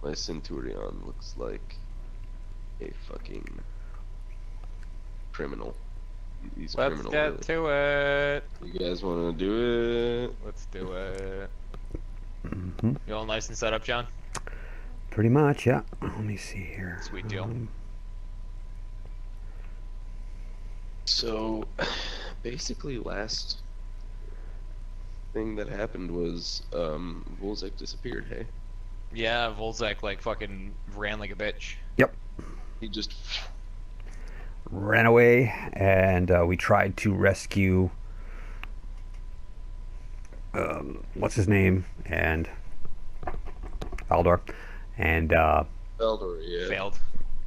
My Centurion looks like a fucking criminal. He's a Let's criminal. get Really. to it. You guys want to do it? Let's do it. Mm-hmm. You all nice and set up, John? Pretty much, yeah. Let me see here. Sweet deal. So, basically, last thing that happened was Volzek disappeared. Hey, Yeah, Volzek like fucking ran like a bitch. Yep. he just Ran away, and we tried to rescue. What's his name? And Aldor, and Eldor, yeah. Failed.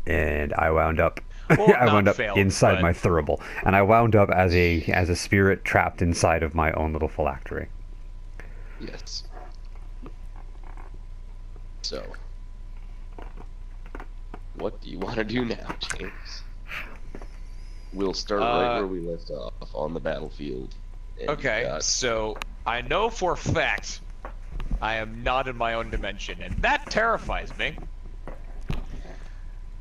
and I wound up. Well, I wound not up failed, inside but- my thurible, and I wound up as a spirit trapped inside of my own little phylactery. Yes. So, what do you want to do now, James? We'll start right where we left off, on the battlefield. And Okay, you've got- so I know for a fact I am not in my own dimension, and that terrifies me.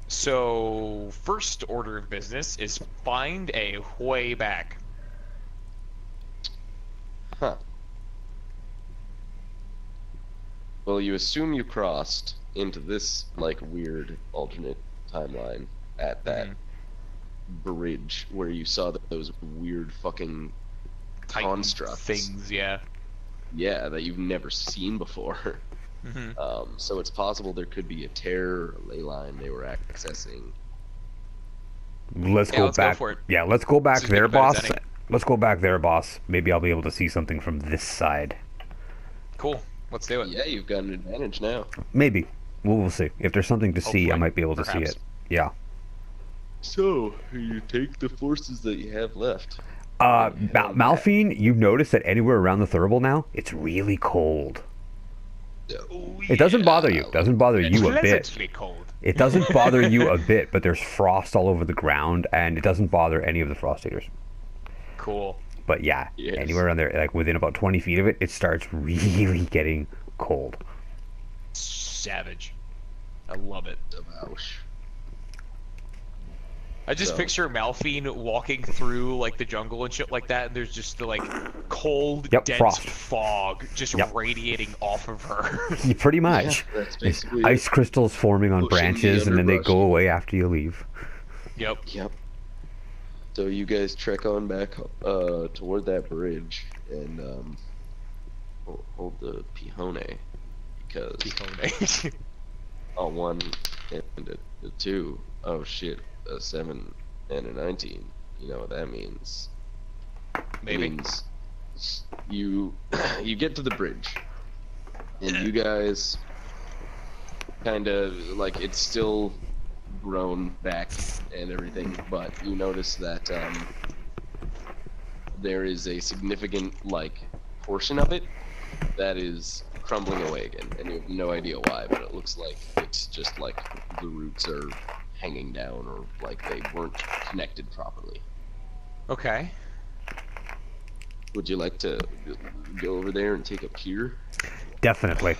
So, first order of business is find a way back. Huh. Well, you assume you crossed into this, like, weird alternate timeline at that bridge where you saw those weird fucking Titan constructs. things, yeah. Yeah, that you've never seen before. So it's possible there could be a tear or a ley line they were accessing. Let's Yeah, go let's go back. for it. Yeah, let's go back Let's just there, make a better boss. setting. Let's go back there, boss. Maybe I'll be able to see something from this side. Cool, let's do it. Yeah, you've got an advantage now. Maybe. We'll see. If there's something to see, I Hopefully, might be able to see perhaps. it. Yeah. So, you take the forces that you have left. Malphine, you've noticed that anywhere around the thurible now, it's really cold. Oh, It doesn't bother you. yeah. It doesn't bother It's you a bit. pleasantly cold. It doesn't bother you a bit, but there's frost all over the ground, and it doesn't bother any of the Frosteaters. Cool. But yeah, Yes. anywhere around there, like within about 20 feet of it, it starts really getting cold. Savage. I love it. Devoush. I just So- picture Malphine walking through like the jungle and shit like that, and there's just the like cold, Yep, dense frost. fog just Yep. radiating off of her. Pretty much. Yeah, that's It's basically ice crystals forming on Pushing the branches, and then they underbrush. go away after you leave. Yep. Yep. So you guys trek on back toward that bridge and hold the Pihone because a 1 and a 2. Oh shit, a 7 and a 19. You know what that means? Maybe. It means you you get to the bridge and you guys kind of like it's still grown back and everything, but you notice that there is a significant like portion of it that is crumbling away again, and you have no idea why, but it looks like it's just like the roots are hanging down or like they weren't connected properly. Okay. Would you like to go over there and take a peer? Definitely.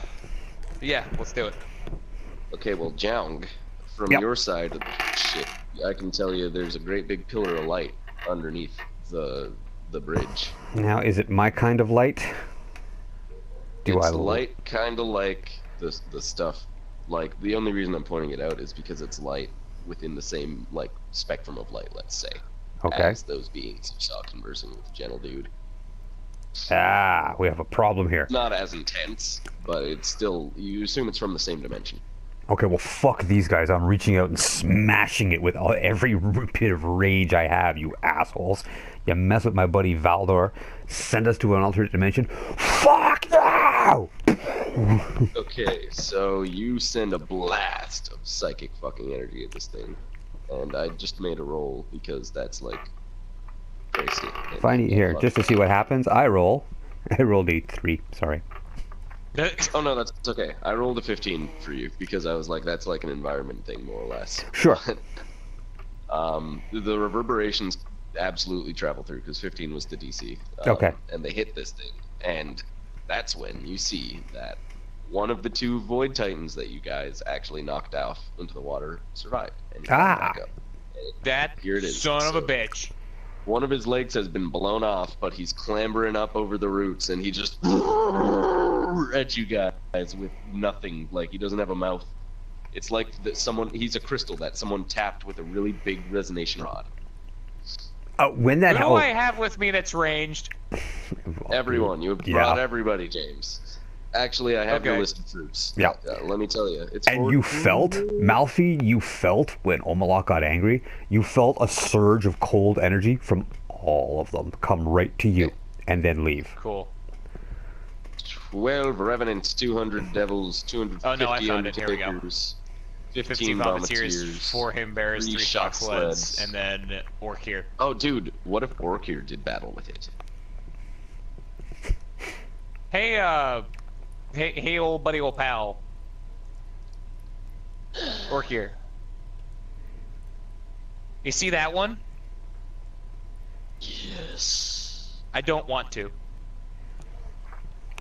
Yeah, let's do it. Okay, well, Joung, from Yep. your side of the shit, I can tell you there's a great big pillar of light underneath the bridge. Now, is it my kind of light? Do It's I light, kind of like the stuff. Like the only reason I'm pointing it out is because it's light within the same like spectrum of light, let's say, Okay. as those beings you saw conversing with the gentle dude. Ah, we have a problem here. Not as intense, but it's still you assume it's from the same dimension. Okay, well, fuck these guys. I'm reaching out and smashing it with every bit of rage I have, you assholes. You mess with my buddy Valdor, send us to an alternate dimension. Fuck no! Okay, so you send a blast of psychic fucking energy at this thing, and I just made a roll because that's like crazy. Find it here, just to see what happens. I rolled a 3, sorry. Oh no, that's okay. I rolled a 15 for you because I was like, that's like an environment thing, more or less. Sure. The reverberations absolutely travel through because 15 was the DC. Okay. And they hit this thing, and that's when you see that one of the two Void Titans that you guys actually knocked off into the water survived and he Ah. came back up. That Here it is. son of a So, bitch. one of his legs has been blown off, but he's clambering up over the roots, and he just at you guys with nothing. Like, he doesn't have a mouth. It's like that he's a crystal that someone tapped with a really big resonation rod. When that Who do I have with me that's ranged? Everyone. You have brought everybody, James. Actually, I have your list of troops. Yeah. Let me tell you. It's And you felt, Malfi, you felt, when Omalak got angry, you felt a surge of cold energy from all of them come right to you and then leave. Cool. 12 Revenants, 200 Devils, 250 Oh no, I found it. Here we go. Undertakers, 50 15 Vomiteers, 4 Himbears, 3 Shock Sleds, sleds, and then Orkir. Oh, dude, what if Orkir did battle with it? Hey, hey, old buddy, old pal. Orkir. You see that one? Yes. I don't want to.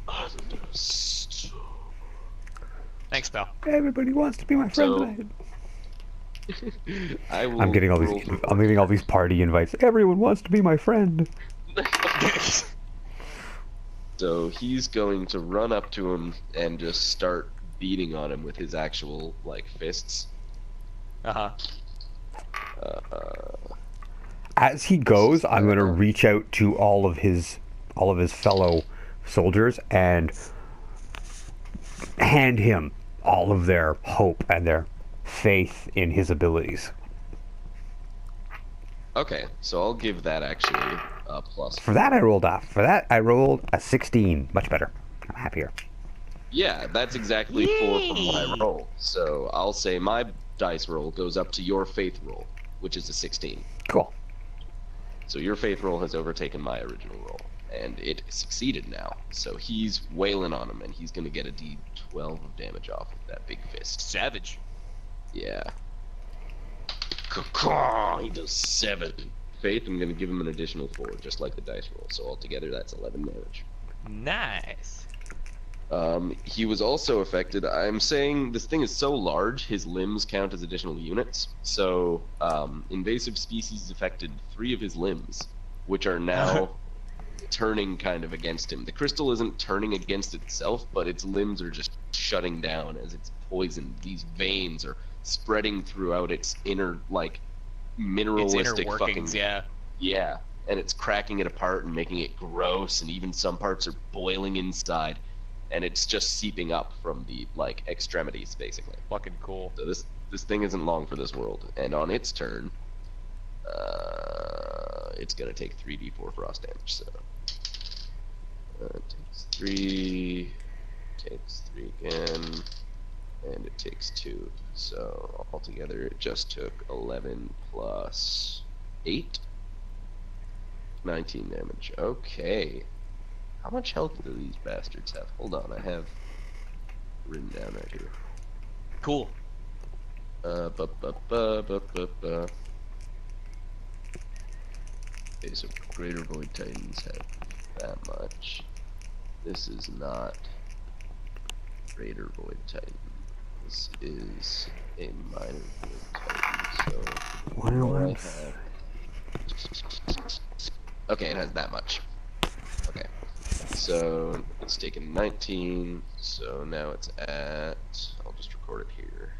Understood. Thanks, pal. Everybody wants to be my friend So- tonight. I'm getting all these party invites. Everyone wants to be my friend. So he's going to run up to him and just start beating on him with his actual, like, fists. Uh-huh. As he goes, I'm going to reach out to all of his fellow soldiers and hand him all of their hope and their faith in his abilities. Okay, so I'll give that actually a plus. For that, I rolled a 16. Much better. I'm happier. Yeah, that's exactly 4 from my roll. So I'll say my dice roll goes up to your faith roll, which is a 16. Cool. So your faith roll has overtaken my original roll, and it succeeded now. So he's wailing on him, and he's going to get a D12 of damage off of that big fist. Savage. Yeah. Caw-caw, he does 7. Faith, I'm going to give him an additional 4, just like the dice roll. So altogether, that's 11 damage. Nice. He was also affected. I'm saying this thing is so large, his limbs count as additional units. So, invasive species affected 3 of his limbs, which are now turning kind of against him. The crystal isn't turning against itself, but its limbs are just shutting down as it's poisoned. These veins are spreading throughout its inner, like, mineralistic inner workings, fucking... Yeah, and it's cracking it apart and making it gross, and even some parts are boiling inside. And it's just seeping up from the, like, extremities, basically. Fucking cool. So this thing isn't long for this world. And on its turn, it's gonna take 3d4 frost damage, so... it takes 3... takes 3 again... and it takes 2. So, altogether, it just took 11 plus 8? 19 damage. Okay. How much health do these bastards have? Hold on, I have written down right here. Cool. Okay, so Greater Void Titans have that much. This is not Greater Void Titan. This is a Minor Void Titan, so what do I have? Okay, it has that much. Okay. So it's taken 19, so now it's at, I'll just record it here.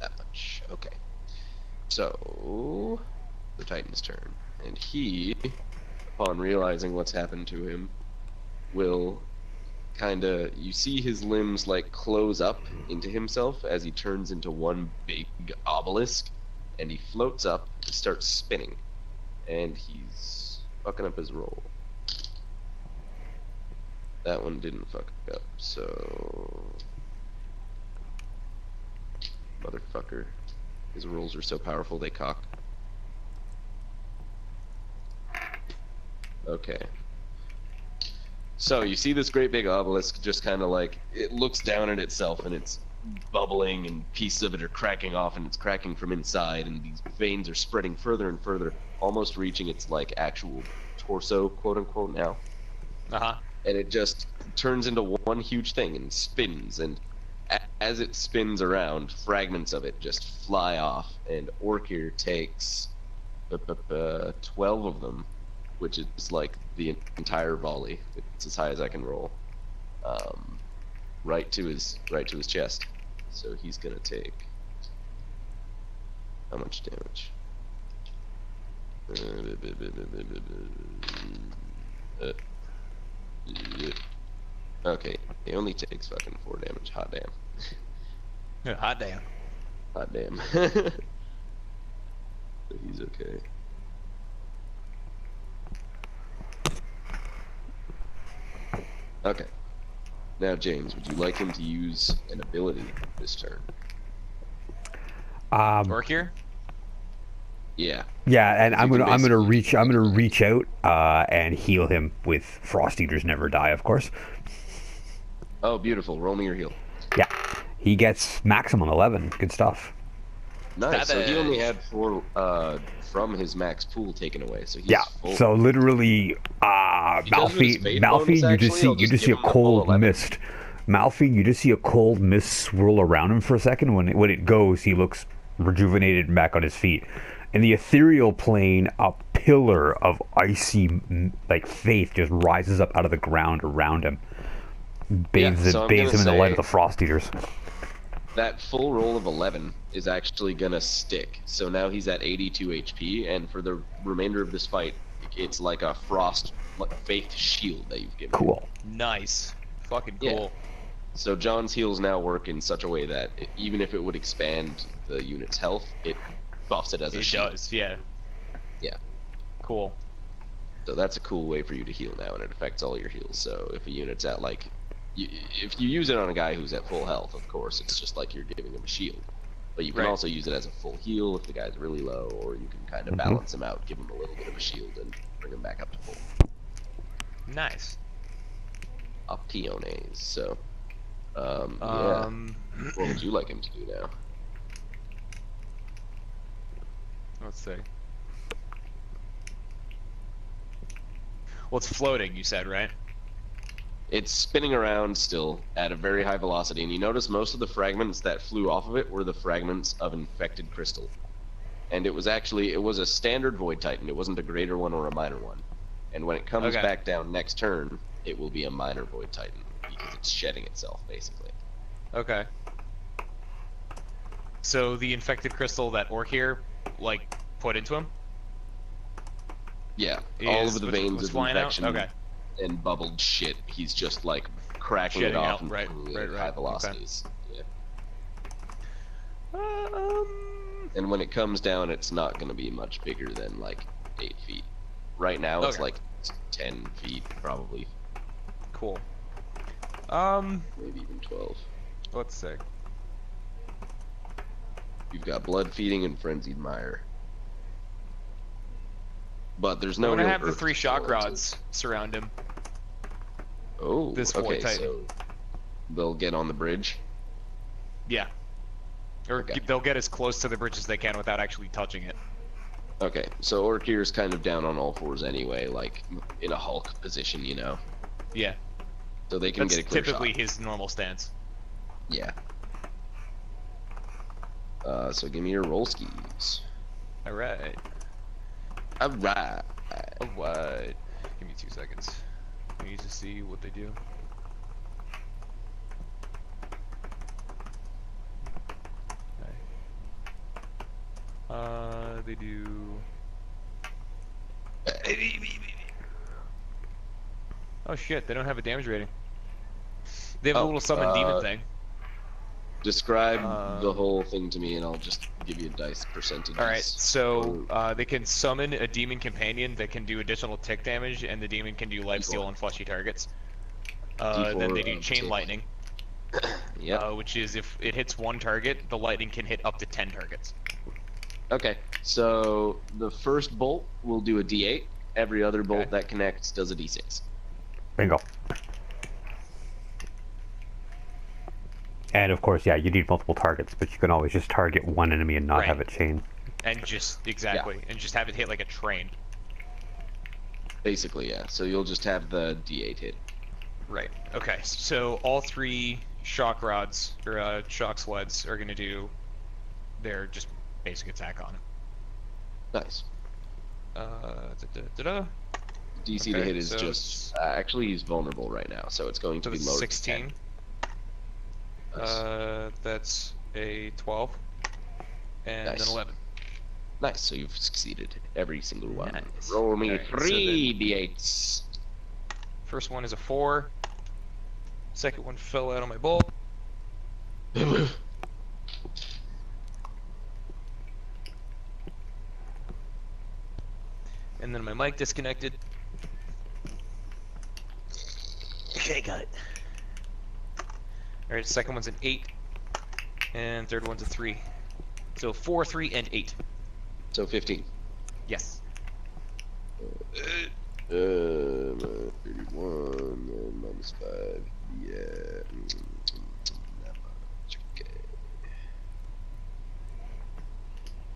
That much, okay. So, the Titan's turn, and he, upon realizing what's happened to him, will kinda, you see his limbs like close up into himself as he turns into one big obelisk, and he floats up and starts spinning, and he's fucking up his roll. That one didn't fuck up, so... Motherfucker. His rolls are so powerful they cock. Okay. So you see this great big obelisk just kind of like, it looks down at itself and it's bubbling and pieces of it are cracking off and it's cracking from inside and these veins are spreading further and further, almost reaching its like actual torso, quote unquote now. Uh-huh. And it just turns into one huge thing and spins, and as it spins around, fragments of it just fly off, and Orkir takes 12 of them, which is like the entire volley. It's as high as I can roll, right to his chest. So he's gonna take how much damage? Okay, he only takes fucking 4 damage. Hot damn. Yeah, hot damn. Hot damn. So he's okay. Okay. Now, James, would you like him to use an ability this turn? Work here? Yeah. Yeah, and So I'm you gonna can reach out and heal him with Frosteaters Never Die, of course. Oh, beautiful. Roll me your heal. Yeah, he gets maximum 11. Good stuff. Nice. So he only had 4 from his max pool taken away. So he's full. So literally, Malfi, you just see a cold mist. Malfi, you just see a cold mist swirl around him for a second. When it goes, he looks rejuvenated and back on his feet. In the ethereal plane, a pillar of icy, like, faith just rises up out of the ground around him. Bathes him in the light of the Frosteaters. That full roll of 11 is actually gonna stick. So now he's at 82 HP, and for the remainder of this fight, it's like a frost faith shield that you've given him. Cool. Nice. Fucking cool. Yeah. So John's heals now work in such a way that even if it would expand the unit's health, it buffs it as a shield. It does, yeah. Yeah. Cool. So that's a cool way for you to heal now, and it affects all your heals. So if a unit's at like, if you use it on a guy who's at full health, of course, it's just like you're giving him a shield. But you can also use it as a full heal if the guy's really low, or you can kind of balance him out, give him a little bit of a shield, and bring him back up to full. Nice. Optiones. So, yeah. What would you like him to do now? Let's see. Well, it's floating, you said, right? It's spinning around still at a very high velocity, and you notice most of the fragments that flew off of it were the fragments of infected crystal. And it was a standard Void Titan. It wasn't a greater one or a minor one. And when it comes back down next turn, it will be a minor Void Titan, because it's shedding itself, basically. Okay. So the infected crystal that Orkir, like, put into him? Yeah, all of the veins of infection okay. and bubbled shit, he's just, like, cracking it off and right, high velocities. Okay. Yeah. And when it comes down, it's not going to be much bigger than, like, 8 feet. Right now, it's, like, 10 feet, probably. Cool. Maybe even 12. Let's see. You've got blood feeding and frenzied mire. But there's no. I'm gonna have real the 3 shock rods surround him. Oh, this Void Titan. So they'll get on the bridge? Yeah. Or they'll get as close to the bridge as they can without actually touching it. Okay, so Orkir's kind of down on all fours anyway, like in a Hulk position, you know? Yeah. So they can get a clear typically shot. his normal stance. Yeah. So give me your roll skis. Alright. Alright. Alright. Give me 2 seconds. I need to see what they do. They do... Oh shit, they don't have a damage rating. They have a little summon demon thing. Describe the whole thing to me and I'll just give you a dice percentage. Alright, so they can summon a demon companion that can do additional tick damage, and the demon can do lifesteal on fleshy targets. Then they do chain lightning. Yep. Which is if it hits 1 target, the lightning can hit up to 10 targets. Okay, so the first bolt will do a D8, Every other bolt that connects does a d6. Bingo. And of course, yeah, you need multiple targets, but you can always just target one enemy and not have it chain. And just, exactly, and just have it hit like a train. Basically, yeah. So you'll just have the d8 hit. Right. Okay, so all 3 shock rods, or shock sleds, are going to do their just basic attack on him. Nice. DC to hit is so just... actually, he's vulnerable right now, so it's going to be lower 16. Nice. That's a 12. And Nice. then 11. Nice, so you've succeeded every single one. Nice. Roll me Alright, 3 d8s. First one is a 4. Second one fell out on my bolt. And then my mic disconnected. Okay, got it. Alright, second one's an 8. And third one's a 3. So 4, 3, and 8. So 15. Yes. 31 and minus 5. Yeah. Not much. Okay.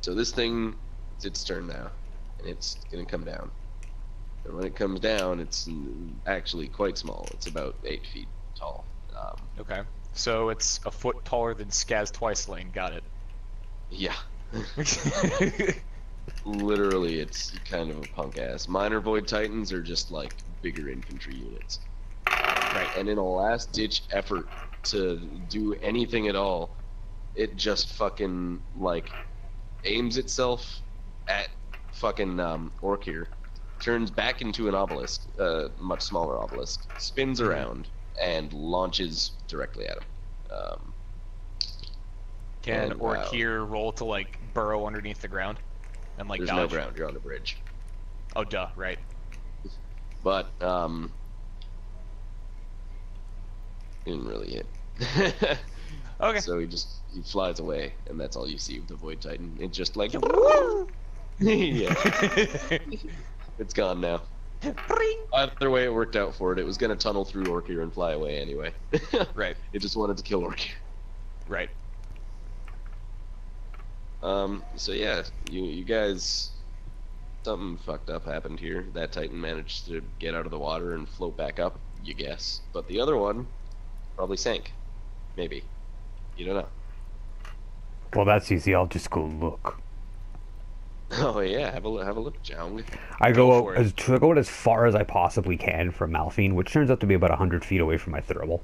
So this thing, it's its turn now, and it's gonna come down. And when it comes down, it's actually quite small. It's about 8 feet tall. Okay. So it's a foot taller than Skaz Twice Lane. Got it. Yeah. Literally, it's kind of a punk ass. Minor Void Titans are just like bigger infantry units. Right. And in a last ditch effort to do anything at all, it just fucking like aims itself at fucking Orkir, turns back into an obelisk, much smaller obelisk, spins around, and launches directly at him. Can and, Orkir roll to like burrow underneath the ground and like There's dodge? no ground. You're on the bridge. Oh, duh. Right. But he didn't really hit. Okay. So he flies away, and that's all you see of the Void Titan. It's just like yeah. It's gone now. Either way, it worked out for it. It was gonna tunnel through Orkir and fly away anyway. Right. It just wanted to kill Orkir. Right. So yeah, you guys, something fucked up happened here. That Titan managed to get out of the water and float back up, you guess. But the other one probably sank. Maybe. You don't know. Well, that's easy. I'll just go look. Oh yeah, have a look, Jong. I go out as far as I possibly can from Malphine, which turns out to be about 100 feet away from my thermal.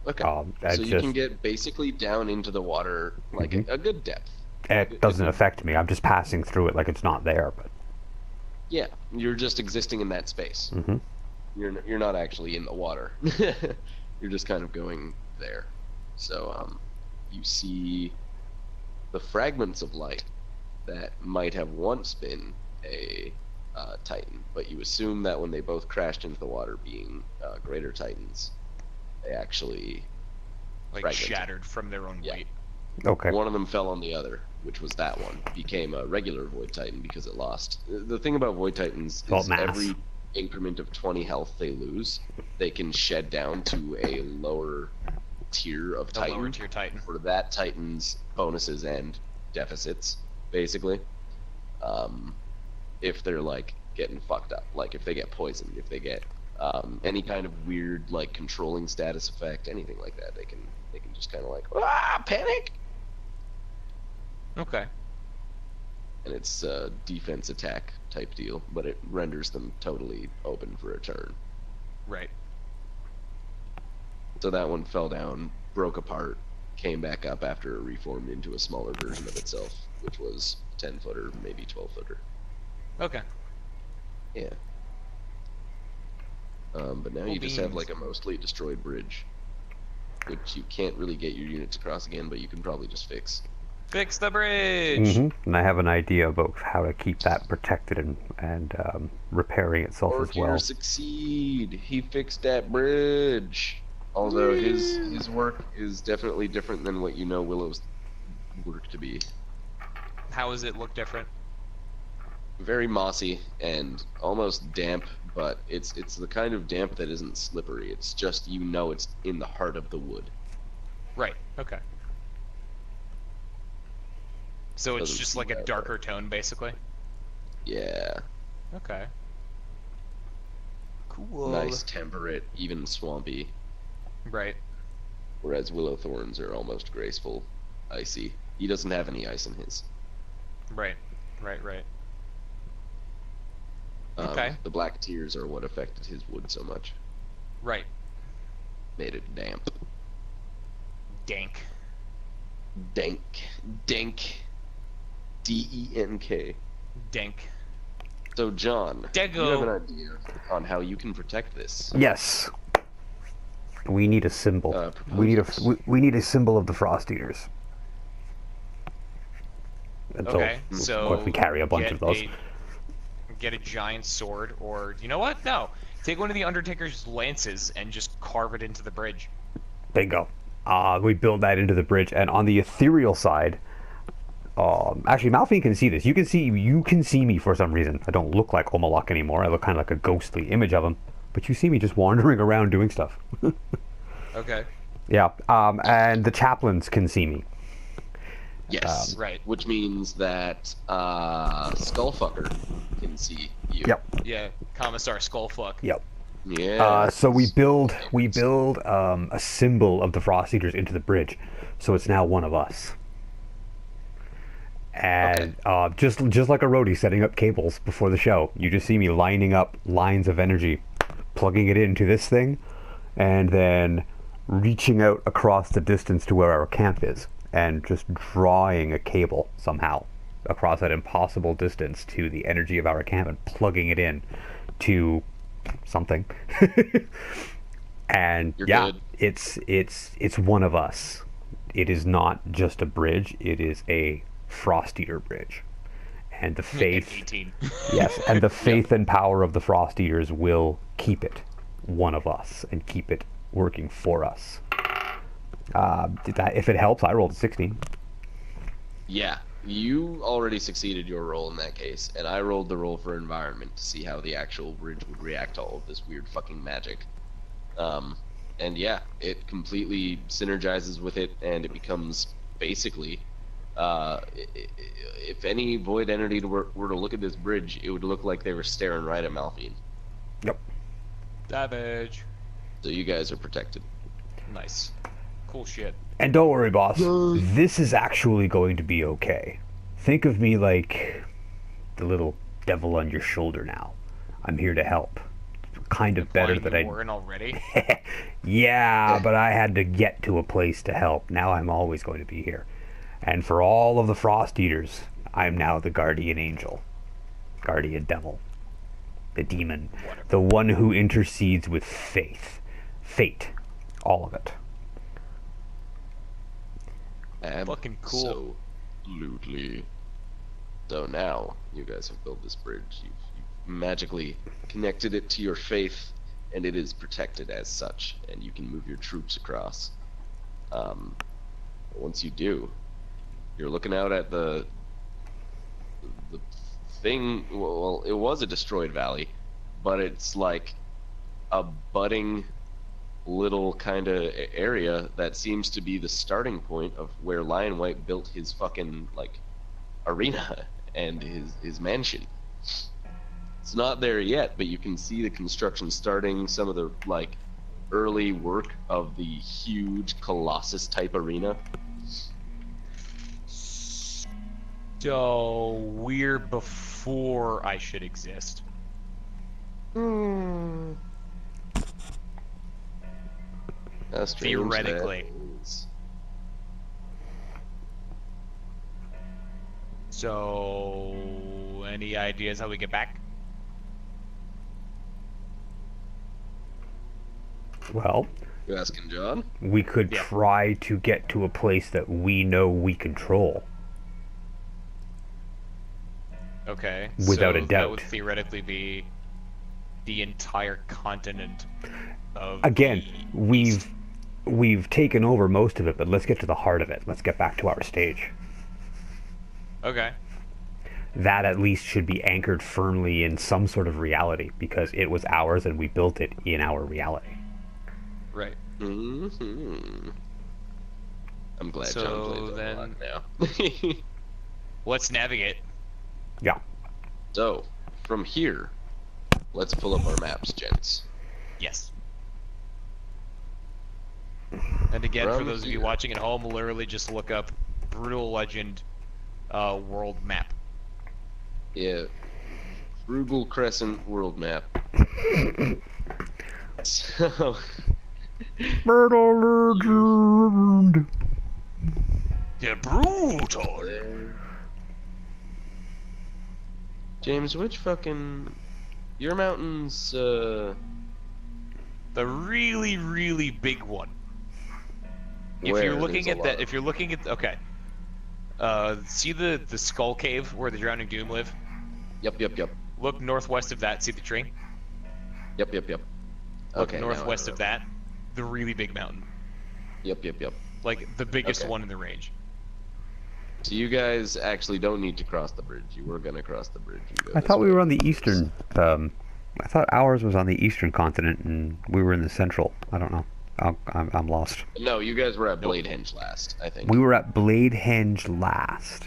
Okay. So you can get basically down into the water like a good depth. It doesn't affect me. I'm just passing through it like it's not there. But yeah, you're just existing in that space. Mm-hmm. You're not actually in the water. You're just kind of going there. So you see the fragments of light that might have once been a Titan, but you assume that when they both crashed into the water, being greater Titans, they actually like shattered from their own weight. Okay. One of them fell on the other, which was that one. Became a regular Void Titan because it lost. The thing about Void Titans is every increment of 20 health they lose, they can shed down to a lower tier of Titan. Lower tier Titan. For that Titan's bonuses and deficits, basically. If they're like getting fucked up, like if they get poisoned, if they get any kind of weird like controlling status effect, anything like that, they can just kind of like panic. Okay. And it's a defense attack type deal, but it renders them totally open for a turn. Right. So that one fell down, broke apart, came back up after it reformed into a smaller version of itself, which was 10-footer, maybe 12-footer. Okay. Yeah. But now you just have like a mostly destroyed bridge, which you can't really get your units across again, but you can probably just fix. Fix the bridge! Mm-hmm. And I have an idea about how to keep that protected and repairing itself as well. Succeed! He fixed that bridge! Although his work is definitely different than what you know Willow's work to be. How does it look different? very mossy and almost damp, but it's the kind of damp that isn't slippery. It's just it's in the heart of the wood. Right. Okay. So it's just like a darker tone, basically. Yeah. Okay. Cool. Nice, temperate, even swampy. Right. Whereas willow thorns are almost graceful, icy. He doesn't have any ice in his. Right. Right. Okay. The black tears are what affected his wood so much. Right. Made it damp. Dank. Dank. D-E-N-K. Dank. So, John, Dego. you have an idea on how you can protect this? Yes. We need a symbol. We need a symbol of the Frosteaters. Okay, so of course we carry a bunch of those. Get a giant sword, or you know what? No, take one of the Undertaker's lances and just carve it into the bridge. Bingo. We build that into the bridge, and on the ethereal side, actually, Malphine can see this. You can see me for some reason. I don't look like Omalak anymore. I look kind of like a ghostly image of him. But you see me just wandering around doing stuff. Okay. Yeah. And the chaplains can see me. Yes. Right. Which means that Skullfucker can see you. Yep. Yeah. Commissar Skullfuck. Yep. Yeah. So we build a symbol of the Frosteaters into the bridge, so it's now one of us. And just like a roadie setting up cables before the show, you just see me lining up lines of energy, plugging it into this thing, and then reaching out across the distance to where our camp is, and just drawing a cable somehow across that impossible distance to the energy of our camp and plugging it in to something. And You're yeah, good. it's one of us. It is not just a bridge, it is a Frosteater bridge. And the faith yes, and the faith and power of the Frosteaters will keep it one of us and keep it working for us. If it helps, I rolled a 16. Yeah. You already succeeded your roll in that case, and I rolled the roll for environment to see how the actual bridge would react to all of this weird fucking magic. And yeah, it completely synergizes with it, and it becomes basically, if any void entity were to look at this bridge, it would look like they were staring right at Malphine. Yep. Savage. So you guys are protected. Nice. Cool shit. And don't worry, boss. This is actually going to be okay. Think of me like the little devil on your shoulder now. I'm here to help. Kind of better than I weren't already. Yeah, but I had to get to a place to help. Now I'm always going to be here. And for all of the Frosteaters, I'm now the guardian angel. Guardian devil. The demon. Wonderful. The one who intercedes with faith. Fate. All of it. Fucking cool. Absolutely. So now, you guys have built this bridge. You've magically connected it to your faith, and it is protected as such, and you can move your troops across. Once you do, you're looking out at the thing. Well, it was a destroyed valley, but it's like a budding little kind of area that seems to be the starting point of where Lion White built his fucking like arena and his mansion. It's not there yet, but you can see the construction starting, some of the like early work of the huge Colossus type arena. So we're before I should exist. How strange Theoretically. that is. So, any ideas how we get back? Well, You asking John? we could try to get to a place that we know we control. Okay. Without so a doubt. That would theoretically be the entire continent of Again, the East. we've taken over most of it, but let's get to the heart of it. Let's get back to our stage. Okay. that at least should be anchored firmly in some sort of reality because it was ours and we built it in our reality. Right. Mm-hmm. I'm glad John plays that a lot now. Let's navigate. Yeah. So, from here, let's pull up our maps, gents. Yes. And again, for those of you watching at home, literally just look up Brutal Legend world map. Yeah. Frugal Crescent world map. So... Brutal Legend. Yeah, brutal. James, which fucking... Your mountain's, The really, really big one. If you're looking at that, okay. See the skull cave where the Drowning Doom live? Yep. Look northwest of that, see the tree? Yep. Look northwest of that, the really big mountain. Yep. Like, the biggest one in the range. So you guys actually don't need to cross the bridge. You were gonna cross the bridge. I thought we were on the eastern, I thought ours was on the eastern continent and we were in the central. I don't know. I'm lost. No, you guys were at Bladehenge last, I think. We were at Bladehenge last.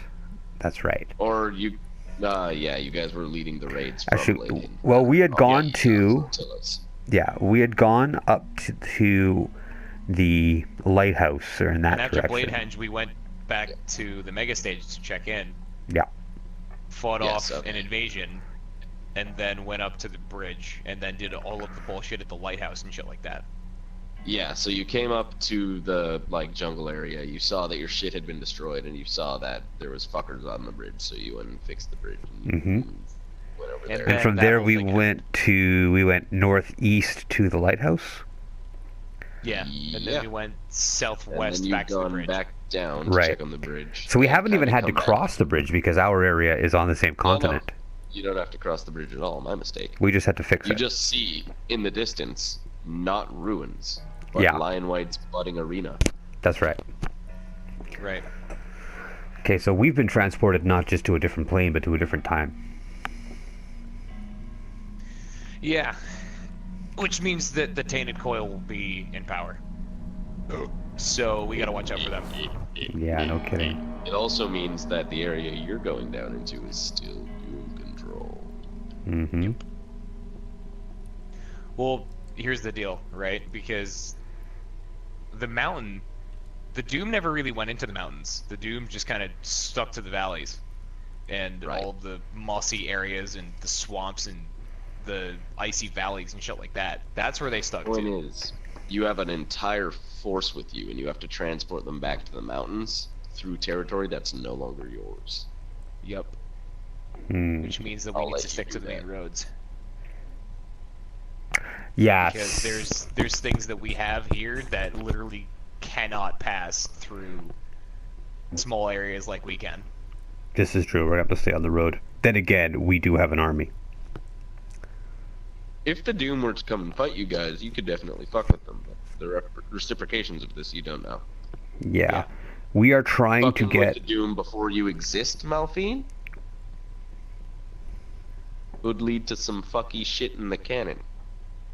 That's right. Or you... yeah, you guys were leading the raids from Actually, Bladehenge. well, we had gone to... Yeah, we had gone up to the lighthouse, or in that direction. And direction. after Bladehenge, we went back to the mega stage to check in. Yeah. Fought off an invasion, and then went up to the bridge, and then did all of the bullshit at the lighthouse and shit like that. Yeah, so you came up to the, like, jungle area, you saw that your shit had been destroyed, and you saw that there was fuckers on the bridge, so you went and fixed the bridge. And went over there. And from there we went northeast to the lighthouse. Yeah, and then we went southwest back to the bridge. Back down to check on the bridge. So we haven't even had to cross the bridge because our area is on the same continent. No. You don't have to cross the bridge at all, my mistake. We just had to fix it. You just see, in the distance, not ruins, but Lion White's budding arena. That's right. Right. Okay, so we've been transported not just to a different plane, but to a different time. Yeah. Which means that the Tainted Coil will be in power. So we gotta watch out for them. Yeah, no kidding. It also means that the area you're going down into is still Doom controlled. Mm-hmm. Well, here's the deal, right? Because the mountain, the Doom never really went into the mountains. The Doom just kind of stuck to the valleys and all of the mossy areas and the swamps and the icy valleys and shit like that. That's where they stuck to. The point is, you have an entire force with you, and you have to transport them back to the mountains through territory that's no longer yours. Yep. Which means that we need to stick to the main roads. Yeah. Because there's things that we have here that literally cannot pass through small areas like we can. This is true. We're going to have to stay on the road. Then again, we do have an army. If the Doom were to come and fight you guys, you could definitely fuck with them. But the reciprocations of this, you don't know. Yeah. We are trying to get... with the Doom before you exist, Malphine? Would lead to some fucky shit in the canon.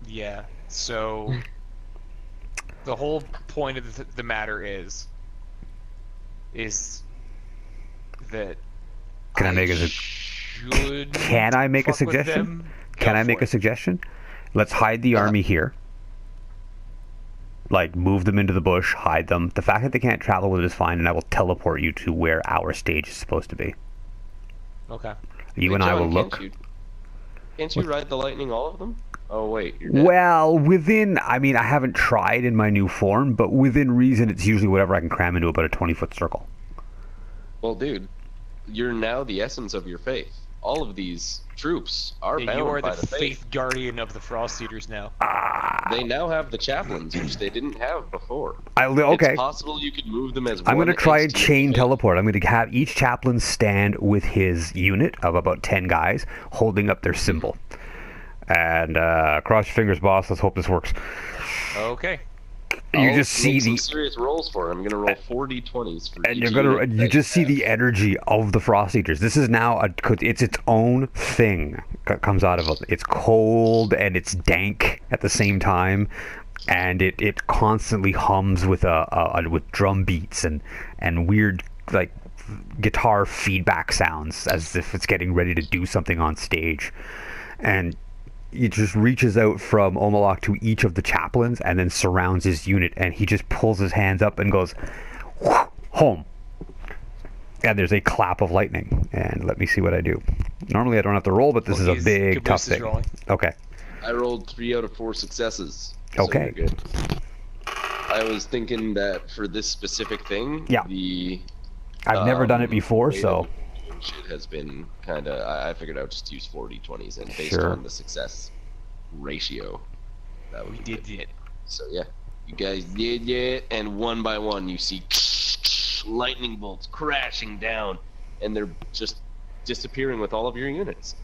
Yeah, so... the whole point of the matter is that... Can I make a suggestion? Can I make a suggestion? Let's hide the army here. Like, move them into the bush, hide them. The fact that they can't travel with it is fine, and I will teleport you to where our stage is supposed to be. Okay. You and I will look. Can't you ride the lightning, all of them? Oh, wait. You're dead. Well, I haven't tried in my new form, but within reason, it's usually whatever I can cram into about a 20-foot circle. Well, dude, you're now the essence of your faith. All of these troops are bound you are by the faith. faith guardian of the Frosteaters now. They now have the chaplains, which they didn't have before. Okay. It's possible you could move them as one. I'm going to try and chain teleport. I'm going to have each chaplain stand with his unit of about 10 guys holding up their symbol. And cross your fingers, boss. Let's hope this works. Okay. You just see some serious rolls for it. I'm gonna roll 4 d20s for and each you just see the energy of the Frosteaters. This is now it's its own thing that comes out of it. It's cold and it's dank at the same time, and it constantly hums with with drum beats and weird like guitar feedback sounds as if it's getting ready to do something on stage. And it just reaches out from Omalak to each of the chaplains and then surrounds his unit, and he just pulls his hands up and goes, home. And there's a clap of lightning, and let me see what I do. Normally I don't have to roll, but this is a big tough thing. Okay. I rolled 3 out of 4 successes. Okay. So you're good. I was thinking that for this specific thing, I've never done it before, so shit has been kind of. I figured I would just use 4 d20s, and based on the success ratio, that we did it. So yeah, you guys did it, and one by one you see lightning bolts crashing down, and they're just disappearing with all of your units.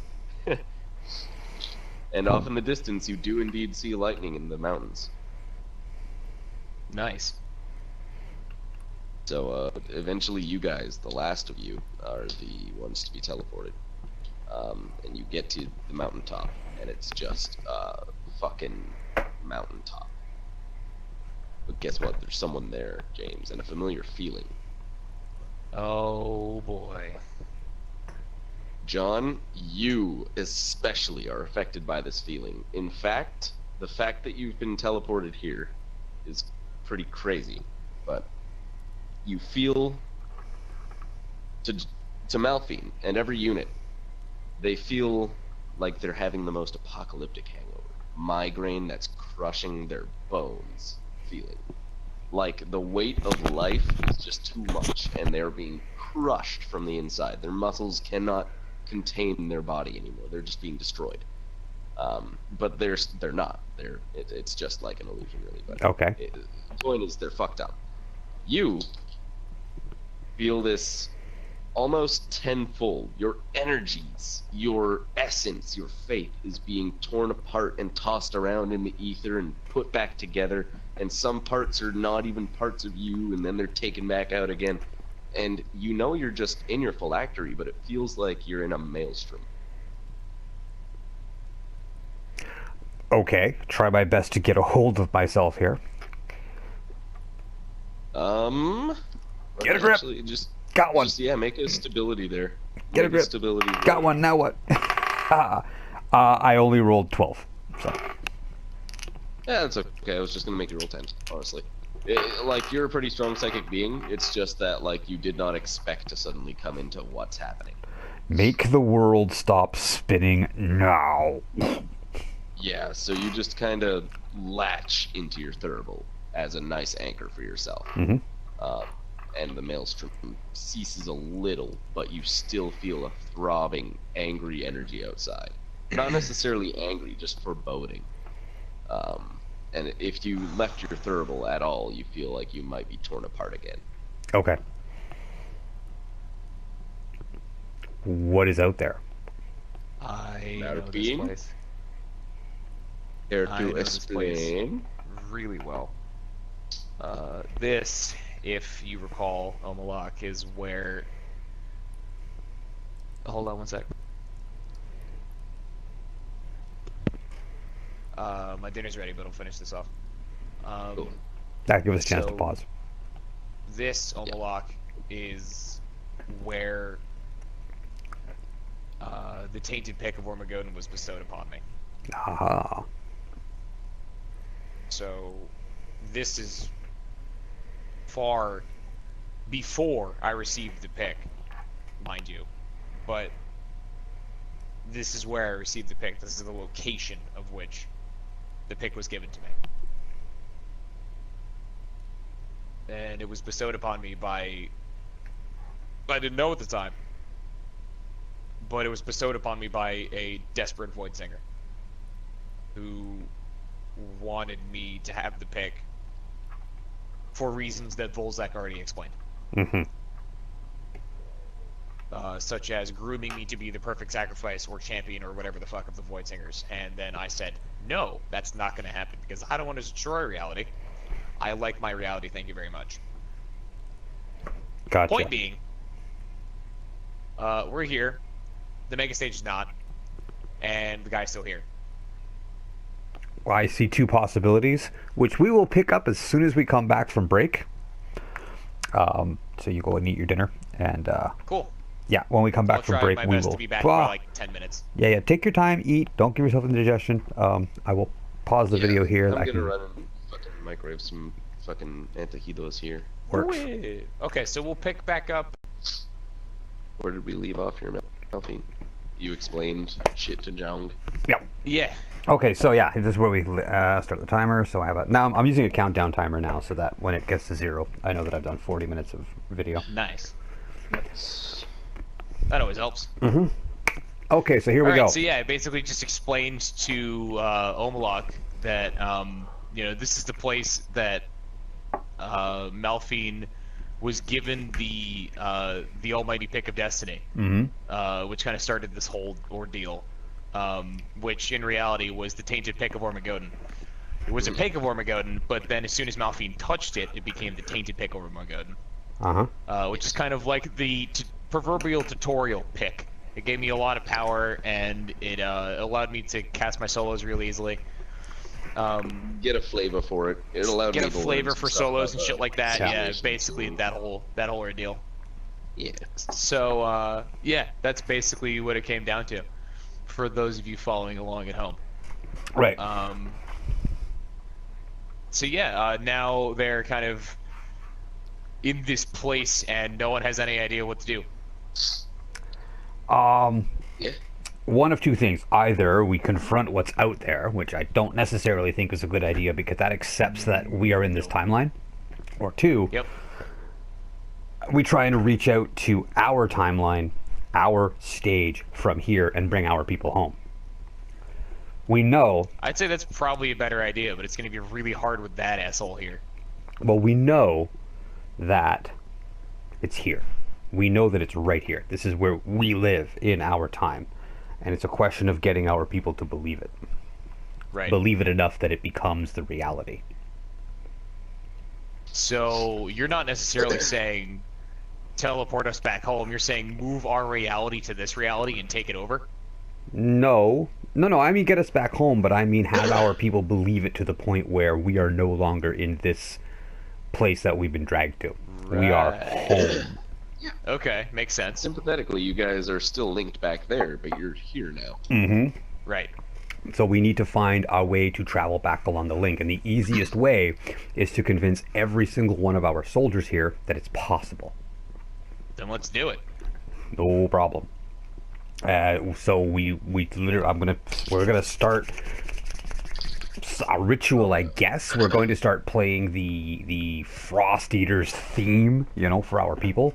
And off in the distance, you do indeed see lightning in the mountains. Nice. So eventually you guys, the last of you, are the ones to be teleported. And you get to the mountaintop, and it's just fucking mountaintop. But guess what? There's someone there, James, and a familiar feeling. Oh boy. John, you especially are affected by this feeling. In fact, the fact that you've been teleported here is pretty crazy, but you feel to Malphine and every unit, they feel like they're having the most apocalyptic hangover. Migraine that's crushing their bones feeling. Like the weight of life is just too much, and they're being crushed from the inside. Their muscles cannot contain their body anymore. They're just being destroyed. But they're not. It's just like an illusion, really. But okay. The point is, they're fucked up. You feel this almost tenfold. Your energies, your essence, your faith is being torn apart and tossed around in the ether and put back together, and some parts are not even parts of you, and then they're taken back out again. And you know you're just in your phylactery, but it feels like you're in a maelstrom. Okay, try my best to get a hold of myself here. Get a grip. Actually, got one. Make a stability there. Get a grip. Stability. Got one. Now what? I only rolled 12. So. Yeah, that's okay. I was just gonna make you roll 10, honestly. Like, you're a pretty strong psychic being. It's just that, like, you did not expect to suddenly come into what's happening. Make the world stop spinning now. Yeah, so you just kind of latch into your thurible as a nice anchor for yourself. Mm-hmm. And the maelstrom ceases a little, but you still feel a throbbing, angry energy outside. Not necessarily angry, just foreboding. And if you left your thurible at all, you feel like you might be torn apart again. Okay. What is out there? I Now know this place. Care I to know this place explain? really well. This, if you recall, Omalak, is where... Hold on one sec. My dinner's ready, but I'll finish this off. Cool. That gives us a chance to pause. This Omalak is where the tainted pick of Ormagoden was bestowed upon me. Ah. So this is far before I received the pick, mind you. But this is where I received the pick. This is the location of which the pick was given to me. And it was bestowed upon me by... I didn't know at the time. But it was bestowed upon me by a desperate void singer who wanted me to have the pick for reasons that Volzak already explained. Mm-hmm. Such as grooming me to be the perfect sacrifice or champion or whatever the fuck of the Void Singers. And then I said, no, that's not going to happen because I don't want to destroy reality. I like my reality, thank you very much. Gotcha. Point being, we're here, the mega stage is not, and the guy's still here. Well, I see two possibilities, which we will pick up as soon as we come back from break. So you go and eat your dinner, and cool. Yeah, when we come back from break, we will. I'll try my best to be back for like 10 minutes. Yeah. Take your time, eat. Don't give yourself indigestion. I will pause the video here. I'm gonna run and fucking microwave some fucking antajitos here. Works. Okay, so we'll pick back up. Where did we leave off your Malphine? You explained shit to Jong. Yep. Yeah. Okay, so yeah, this is where we start the timer. So I have now I'm using a countdown timer now, so that when it gets to 0, I know that I've done 40 minutes of video. Nice. That always helps. Mm-hmm. Okay, so here we go. So yeah, I basically just explained to Omalok that this is the place that Malphine was given the almighty pick of destiny, which kind of started this whole ordeal, which in reality was the tainted pick of Ormagoden. It was a pick of Ormagoden, but then as soon as Malphine touched it, it became the tainted pick of Ormagoden, which is kind of like the proverbial tutorial pick. It gave me a lot of power, and it allowed me to cast my solos really easily. Get a flavor for it. It allowed me get to a flavor for solos and shit like that. Yeah. Basically that whole ordeal. Yeah. So yeah, that's basically what it came down to. For those of you following along at home. Right. So yeah, now they're kind of in this place, and no one has any idea what to do. Yeah. One of two things. Either we confront what's out there, which I don't necessarily think is a good idea because that accepts that we are in this timeline. Or two, we try and reach out to our timeline, our stage from here, and bring our people home. We know... I'd say that's probably a better idea, but it's going to be really hard with that asshole here. Well, we know that it's here. We know that it's right here. This is where we live in our time. And it's a question of getting our people to believe it. Right. Believe it enough that it becomes the reality. So you're not necessarily saying teleport us back home. You're saying move our reality to this reality and take it over? No. I mean get us back home, but I mean have our people believe it to the point where we are no longer in this place that we've been dragged to. Right. We are home. Yeah. Okay, makes sense. Sympathetically, you guys are still linked back there, but you're here now. Mm-hmm. Right. So we need to find a way to travel back along the link, and the easiest way is to convince every single one of our soldiers here that it's possible. Then let's do it. No problem. So we literally, we're gonna start a ritual, I guess. We're going to start playing the Frosteaters theme, for our people.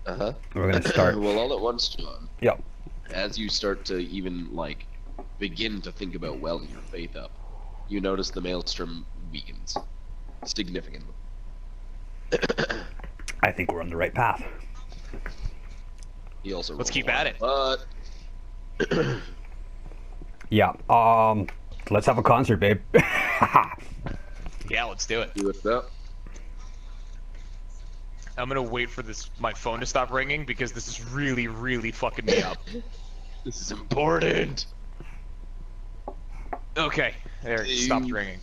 We're gonna start. Well, all at once, John. Yep. As you start to even begin to think about welling your faith up, you notice the maelstrom weakens significantly. I think we're on the right path. He also. Let's keep at it. But yeah. Let's have a concert, babe. Yeah, let's do it. Do it up. I'm gonna wait for my phone to stop ringing because this is really, really fucking me up. This is important. Okay, there, it stopped ringing.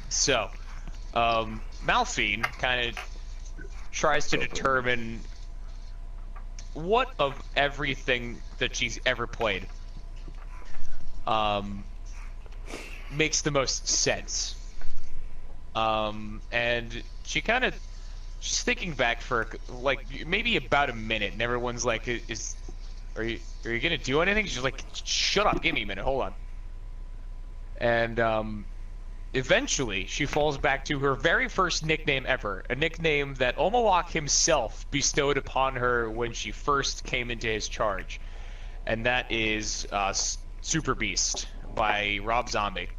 So, Malphine kind of tries to determine what of everything that she's ever played makes the most sense. And she's thinking back for maybe about a minute, and everyone's like, are you gonna do anything? She's like, shut up, give me a minute, hold on. And eventually she falls back to her very first nickname ever, a nickname that Omalok himself bestowed upon her when she first came into his charge, and that is Super Beast by Rob Zombie.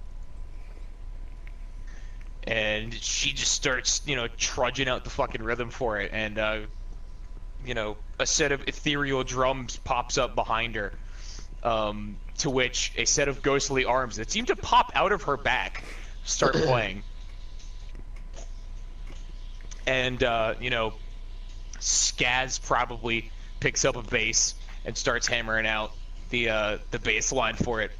And she just starts, trudging out the fucking rhythm for it, and a set of ethereal drums pops up behind her, to which a set of ghostly arms that seem to pop out of her back start playing. and you know, Skaz probably picks up a bass and starts hammering out the bass line for it,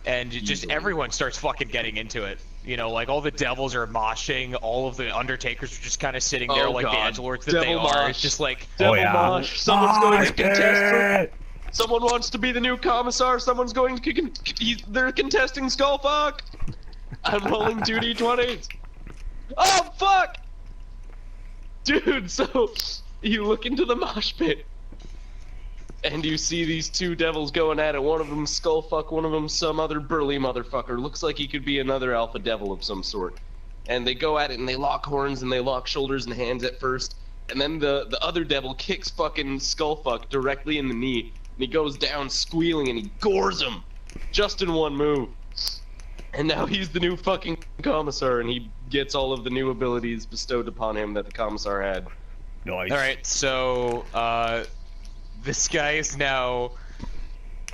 and just everyone starts fucking getting into it. You know, like all the devils are moshing, all of the undertakers are just kind of sitting there like the edgelords that they are. It's just like devil mosh. Someone's going to contest. Someone wants to be the new commissar. Someone's going to. They're contesting Skullfuck. I'm rolling 2d20s. Oh fuck, dude! So you look into the mosh pit, and you see these two devils going at it. One of them Skullfuck, one of them some other burly motherfucker. Looks like he could be another alpha devil of some sort. And they go at it and they lock horns and they lock shoulders and hands at first. And then the other devil kicks fucking Skullfuck directly in the knee. And he goes down squealing and he gores him. Just in one move. And now he's the new fucking commissar and he gets all of the new abilities bestowed upon him that the commissar had. Nice. Alright, so, this guy is now...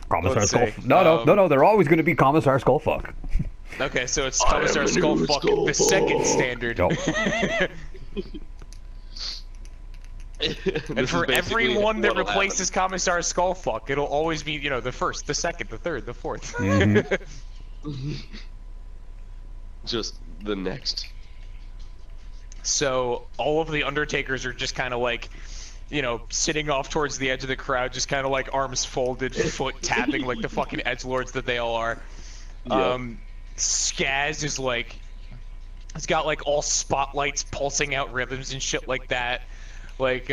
Commissar Skullfuck. No, they're always going to be Commissar Skullfuck. Okay, so it's Commissar Skullfuck, the second standard. Nope. And for everyone that replaces Commissar Skullfuck, it'll always be, you know, the first, the second, the third, the fourth. Mm-hmm. Just the next. So all of the Undertakers are just kind of like, you know, sitting off towards the edge of the crowd, just kind of like arms folded, foot tapping like the fucking edgelords that they all are. Yep. Skaz is like, it's got like all spotlights pulsing out rhythms and shit like that. Like,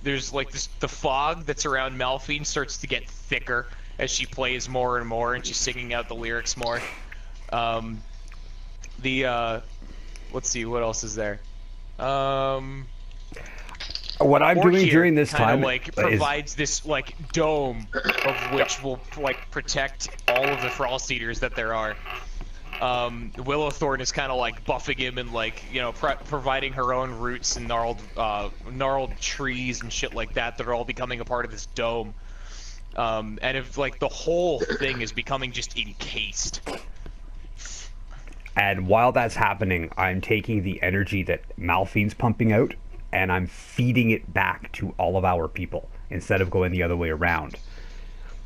there's like this, the fog that's around Malphine starts to get thicker as she plays more and more and she's singing out the lyrics more. Let's see, what else is there? What I'm doing during this time like provides this like dome of which will like protect all of the Frosteaters that there are. Willowthorn is kind of like buffing him and like, you know, providing her own roots and gnarled trees and shit like that that are all becoming a part of this dome. And if like the whole thing is becoming just encased. And while that's happening, I'm taking the energy that Malphine's pumping out and I'm feeding it back to all of our people instead of going the other way around.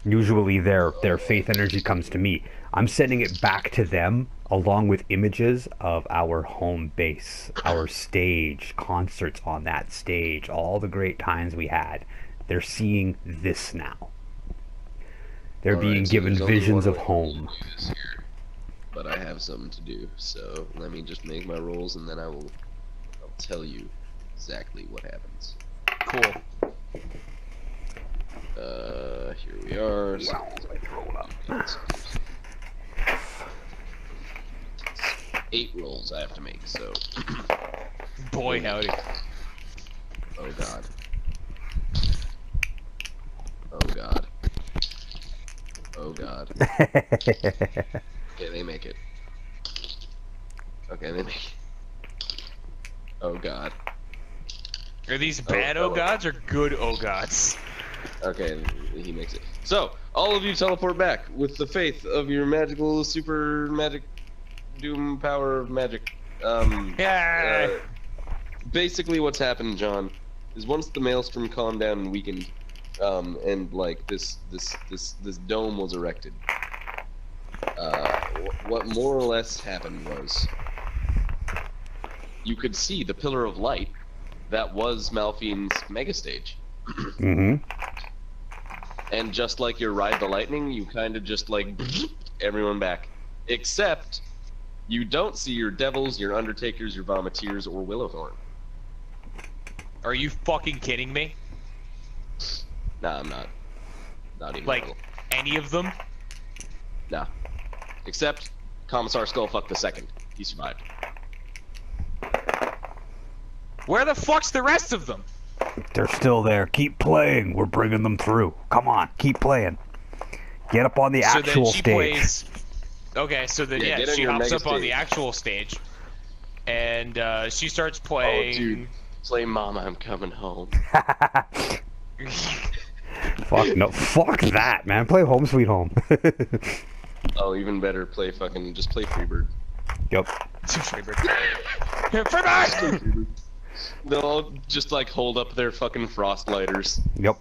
Usually their faith energy comes to me. I'm sending it back to them along with images of our home base, our stage, concerts on that stage, all the great times we had. They're seeing this now. They're being given visions of home. But I have something to do, so let me just make my rolls and then I'll tell you exactly what happens. Cool. Here we are. Wow, roll up. 8 rolls I have to make, so. Boy, howdy. Oh god. Oh god. Oh god. Okay, they make it. Okay, they make it. Oh god. Are these bad gods or good gods? Okay, he makes it. So, all of you teleport back with the faith of your magical, super magic, doom power of magic. Yeah. Basically, what's happened, John, is once the maelstrom calmed down and weakened, and like this dome was erected. What more or less happened was you could see the pillar of light that was Malphine's megastage. Mm-hmm. And just like your Ride the Lightning, you kind of just like everyone back. Except you don't see your devils, your undertakers, your vomiteers, or Willowthorn. Are you fucking kidding me? Nah, I'm not. Not even. Like, any of them? Nah. Except Commissar Skullfuck II. He survived. Where the fuck's the rest of them? They're still there. Keep playing. We're bringing them through. Come on, keep playing. Get up on the actual stage. Plays... Okay, so then she hops up on the actual stage, and she starts playing. Oh, dude, play "Mama, I'm Coming Home." Fuck no, fuck that, man. Play Home Sweet Home. Oh, even better, play fucking just play Freebird. Yep. Freebird. Freebird. They'll all just like hold up their fucking frost lighters. Yep.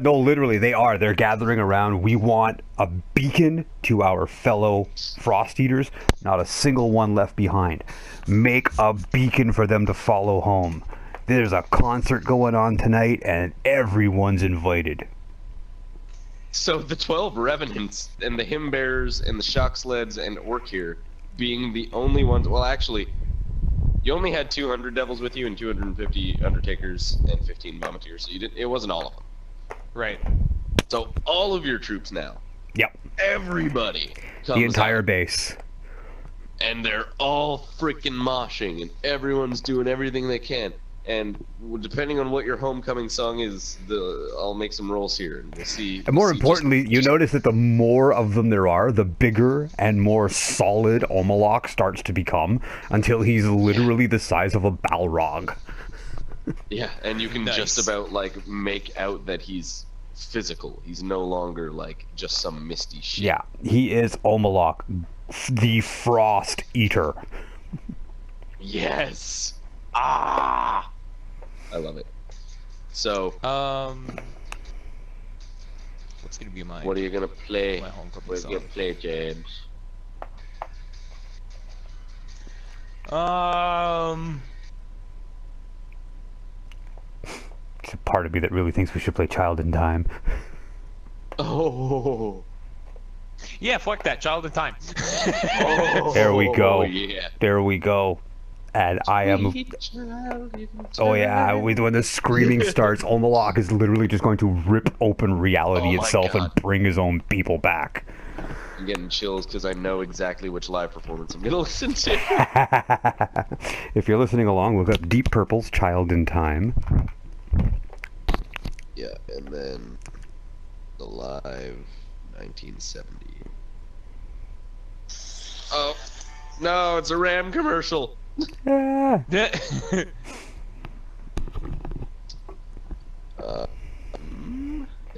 No, literally, they are. They're gathering around. We want a beacon to our fellow Frosteaters. Not a single one left behind. Make a beacon for them to follow home. There's a concert going on tonight, and everyone's invited. So the 12 Revenants and the Hymn Bearers and the Shock Sleds and Orkir being the only ones. Well, actually, you only had 200 Devils with you and 250 Undertakers and 15 Vomiteers. So you didn't. It wasn't all of them. Right. So all of your troops now. Yep. Everybody comes The entire out, base. and they're all freaking moshing, and everyone's doing everything they can. And depending on what your homecoming song is, I'll make some rolls here, and we'll see. And more importantly, you notice that the more of them there are, the bigger and more solid Omalok starts to become, until he's literally the size of a Balrog. Yeah, and you can Nice. just about like make out that he's physical. He's no longer like just some misty shit. Yeah, he is Omalok, the Frost Eater. Yes. Ah. I love it. So, what's gonna be my? what are you gonna play? My homecoming What are you song? gonna play, James? There's a part of me that really thinks we should play Child in Time. Oh. Yeah, fuck that. Child in Time. There we go. Yeah. There we go. And I am... Oh yeah, when the screaming starts, Omalok is literally just going to rip open reality Oh my itself and God. bring his own people back. I'm getting chills because I know exactly which live performance I'm gonna listen to. If you're listening along, look up Deep Purple's Child in Time. Yeah, and then the live 1970. Oh, no, it's a Ram commercial. Ah.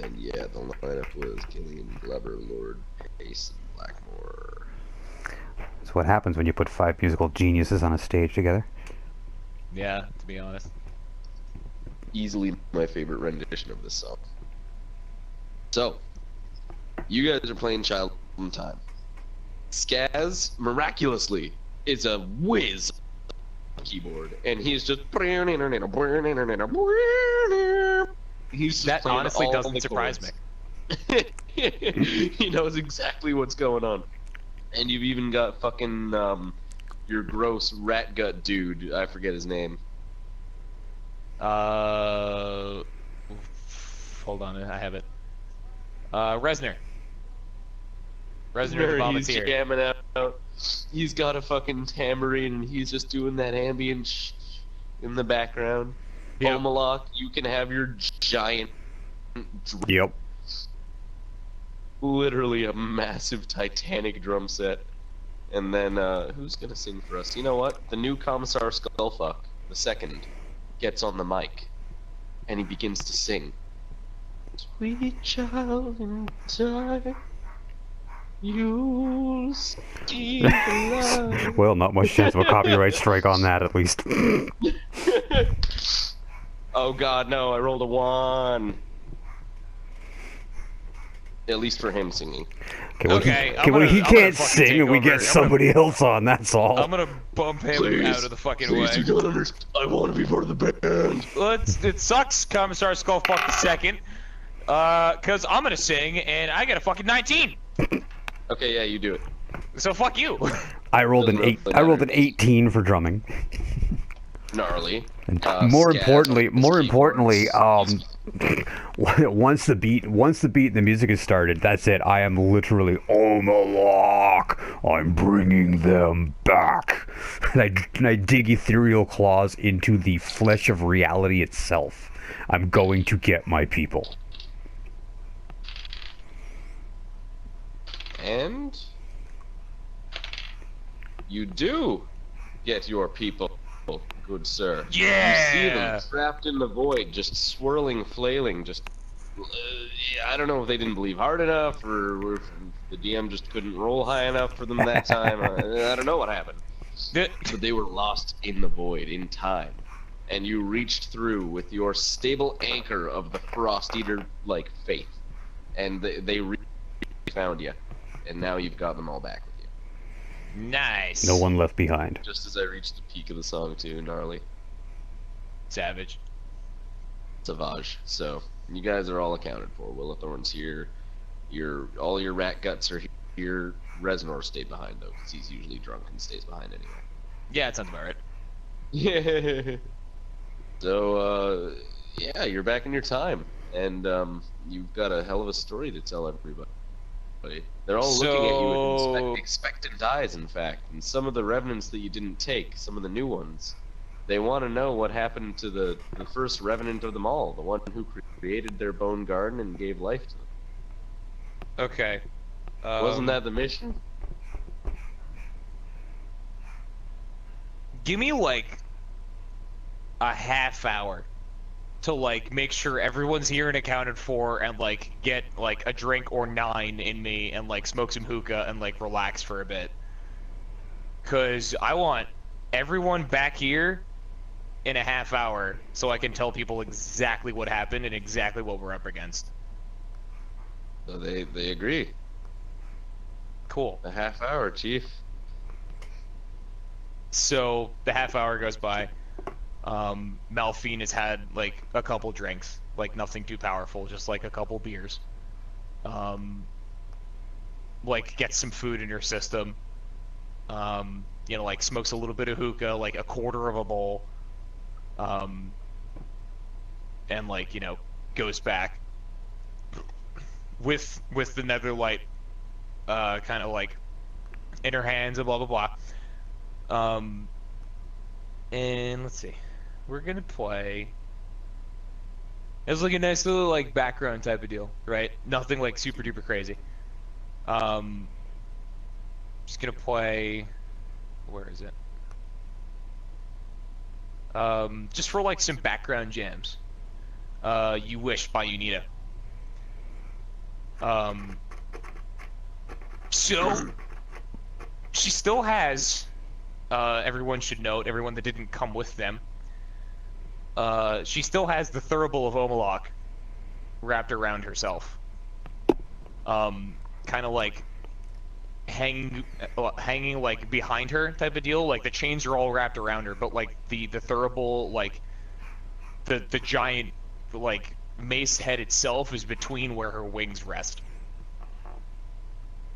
And yeah, the lineup was Gillian, Glover, Lord, Pace, and Blackmore. That's what happens when you put 5 musical geniuses on a stage together. Yeah, to be honest. Easily my favorite rendition of this song. So, you guys are playing Child in Time. Skaz, miraculously, is a whiz keyboard, and he's just he's just That playing honestly all doesn't the surprise chords. me. He knows exactly what's going on. And you've even got fucking your gross rat gut dude, I forget his name. Hold on, I have it. Resner. Resner the He's Volunteer. jamming out. He's got a fucking tambourine and he's just doing that ambient in the background. Yep. Omalok, you can have your giant, Yep. literally a massive Titanic drum set. And then, who's gonna sing for us? You know what? The new Commissar Skullfuck, the second, gets on the mic. And he begins to sing. Sweet child in time, you'll see the light. Well, not much chance of a copyright strike on that, at least. Oh god, no, I rolled a 1. At least for him singing. Okay, He I'm gonna can't fucking sing take and we over. get I'm gonna- somebody else on, that's all. I'm gonna bump him Please, out of the fucking please, way. you don't understand. I want to be part of the band. It sucks, Commissar Skullfuck the second. Cause I'm gonna sing and I got a fucking 19. Okay, yeah, you do it. So fuck you. I rolled an Doesn't 8. really I rolled an matter. 18 for drumming. Gnarly. More Scab, importantly, keyboards. once the beat and the music is started, that's it. I am literally Omalok. I'm bringing them back, and I dig ethereal claws into the flesh of reality itself. I'm going to get my people. And you do get your people, good sir. Yeah. You see them trapped in the void, just swirling, flailing, just... I don't know if they didn't believe hard enough, or if the DM just couldn't roll high enough for them that time. I don't know what happened. but they were lost in the void, in time. And you reached through with your stable anchor of the Frosteater, like, faith. And they found you. And now you've got them all back with you. Nice. No one left behind. Just as I reached the peak of the song, too, gnarly. Savage. Savage. So, you guys are all accounted for. Willowthorn's here. All your rat guts are here. Reznor stayed behind, though, because he's usually drunk and stays behind anyway. Yeah, it sounds about right. Yeah. So, yeah, you're back in your time, and you've got a hell of a story to tell everybody. They're all looking at you with expectant eyes, in fact, and some of the revenants that you didn't take, some of the new ones, they want to know what happened to the first revenant of them all, the one who created their bone garden and gave life to them. Okay. Wasn't that the mission? Give me, like, a half hour to, like, make sure everyone's here and accounted for and, like, get, like, a drink or 9 in me and, like, smoke some hookah and, like, relax for a bit. Because I want everyone back here in a half hour so I can tell people exactly what happened and exactly what we're up against. So they agree. Cool. A half hour, Chief. So the half hour goes by. Malphine has had like a couple drinks, like nothing too powerful, just like a couple beers. Like gets some food in her system. You know, like smokes a little bit of hookah, like a quarter of a bowl. And like, you know, goes back with the netherlight kind of like in her hands and blah blah blah. And let's see, we're gonna play. It's like a nice little like background type of deal, right? Nothing like super duper crazy. Just gonna play. Where is it? Just for like some background jams. You Wish by Unita. So she still has. Everyone should note, everyone that didn't come with them. She still has the Thurible of Omalok wrapped around herself. Kind of like hanging like behind her type of deal. Like the chains are all wrapped around her, but like the Thurible, like the giant like mace head itself is between where her wings rest.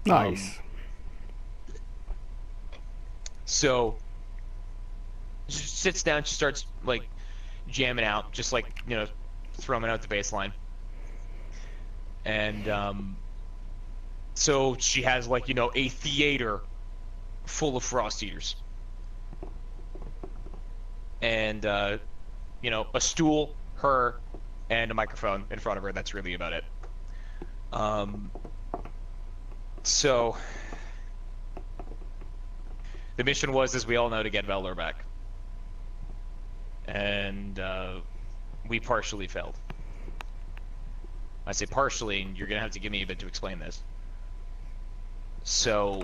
Nice. So she sits down, she starts like jamming out, just like, you know, thrumming out the bass line. And so she has like, you know, a theater full of Frosteaters. And you know, a stool, her, and a microphone in front of her. That's really about it. So the mission was, as we all know, to get Veldor back. And we partially failed. I say partially, and you're going to have to give me a bit to explain this. So,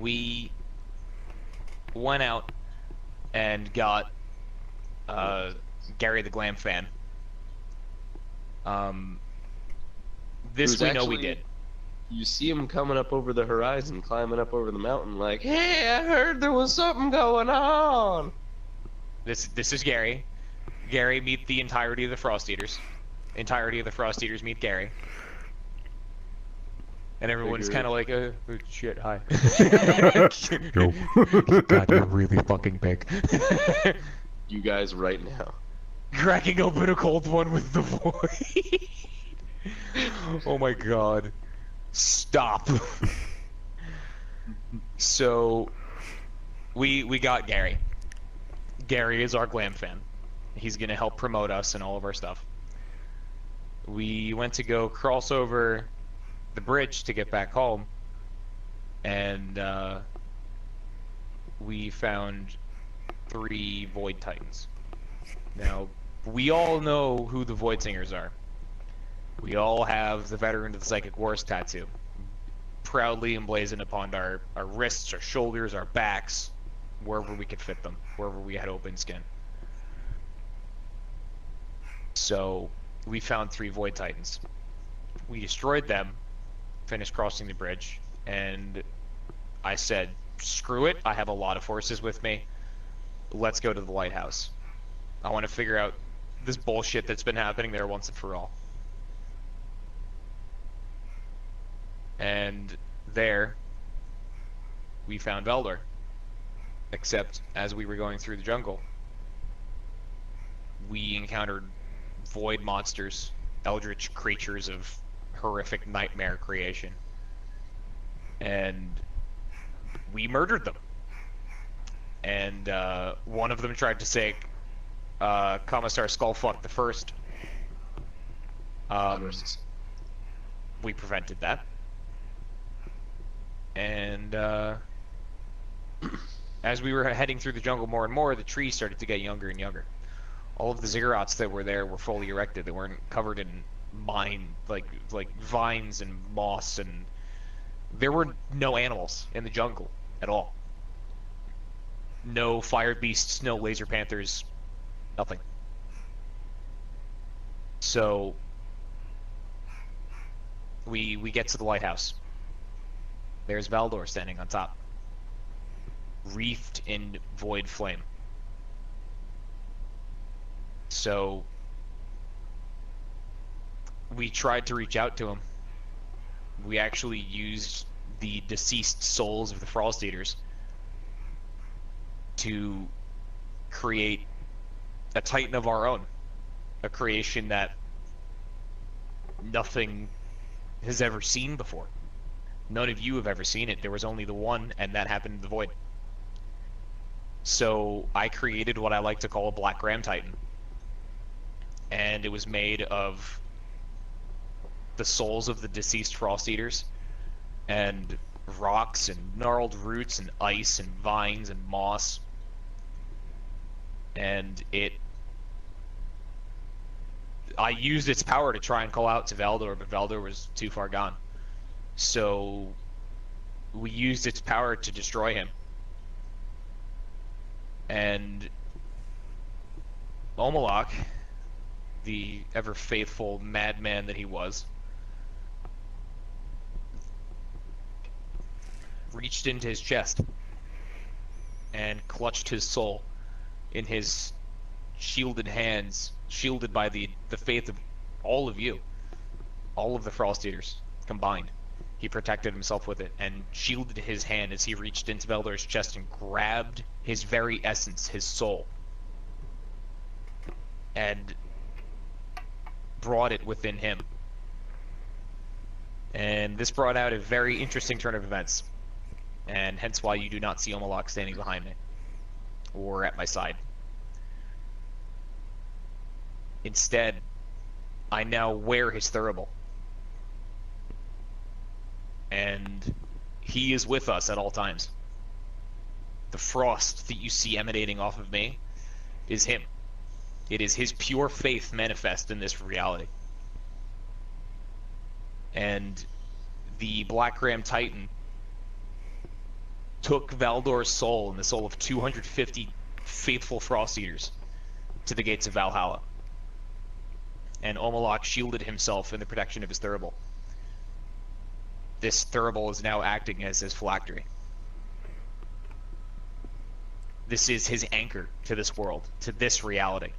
we went out and got Gary the Glam fan. This we know we did. You see him coming up over the horizon, climbing up over the mountain like, hey, I heard there was something going on. This is Gary. Gary, meet the entirety of the Frosteaters. Entirety of the Frosteaters meet Gary. And everyone's kind of like, oh, shit, hi. Yo. God, you're really fucking big. You guys right now. Cracking open a cold one with the void. Oh my god. Stop. So, we got Gary. Gary is our glam fan. He's gonna help promote us and all of our stuff. We went to go cross over the bridge to get back home, and we found 3 Void Titans. Now, we all know who the Void Singers are. We all have the Veteran of the Psychic Wars tattoo. proudly emblazoned upon our wrists, our shoulders, our backs, wherever we could fit them, wherever we had open skin. So we found 3 Void Titans. We destroyed them, finished crossing the bridge, and I said, screw it, I have a lot of forces with me. Let's go to the lighthouse. I want to figure out this bullshit that's been happening there once and for all. And there, we found Veldor. Except, as we were going through the jungle, we encountered void monsters, eldritch creatures of horrific nightmare creation. And we murdered them. And one of them tried to say, Commissar Skullfuck the First. We prevented that. And as we were heading through the jungle more and more, the trees started to get younger and younger. All of the ziggurats that were there were fully erected. They weren't covered in like vines and moss, and there were no animals in the jungle at all. No fire beasts, no laser panthers, nothing. So we get to the lighthouse. There's Veldor standing on top, wreathed in void flame. So we tried to reach out to him. We actually used the deceased souls of the Frosteaters to create a Titan of our own, a creation that nothing has ever seen before. None of you have ever seen it. There was only the one, and that happened in the void. So I created what I like to call a Black Ram Titan. And it was made of the souls of the deceased Frosteaters, and rocks and gnarled roots and ice and vines and moss. And I used its power to try and call out to Veldor, but Veldor was too far gone. So we used its power to destroy him. And Omalak, the ever-faithful madman that he was, reached into his chest and clutched his soul in his shielded hands, shielded by the faith of all of you, all of the Frosteaters combined. He protected himself with it and shielded his hand as he reached into Veldor's chest and grabbed his very essence, his soul, and brought it within him. And this brought out a very interesting turn of events, and hence why you do not see Omalak standing behind me or at my side. Instead, I now wear his thurible, and he is with us at all times. The frost that you see emanating off of me is him. It is his pure faith manifest in this reality. And the Black Ram Titan took Valdor's soul and the soul of 250 faithful Frosteaters to the gates of Valhalla. And Omalak shielded himself in the protection of his thurible. This thurible is now acting as his phylactery. This is his anchor to this world, to this reality.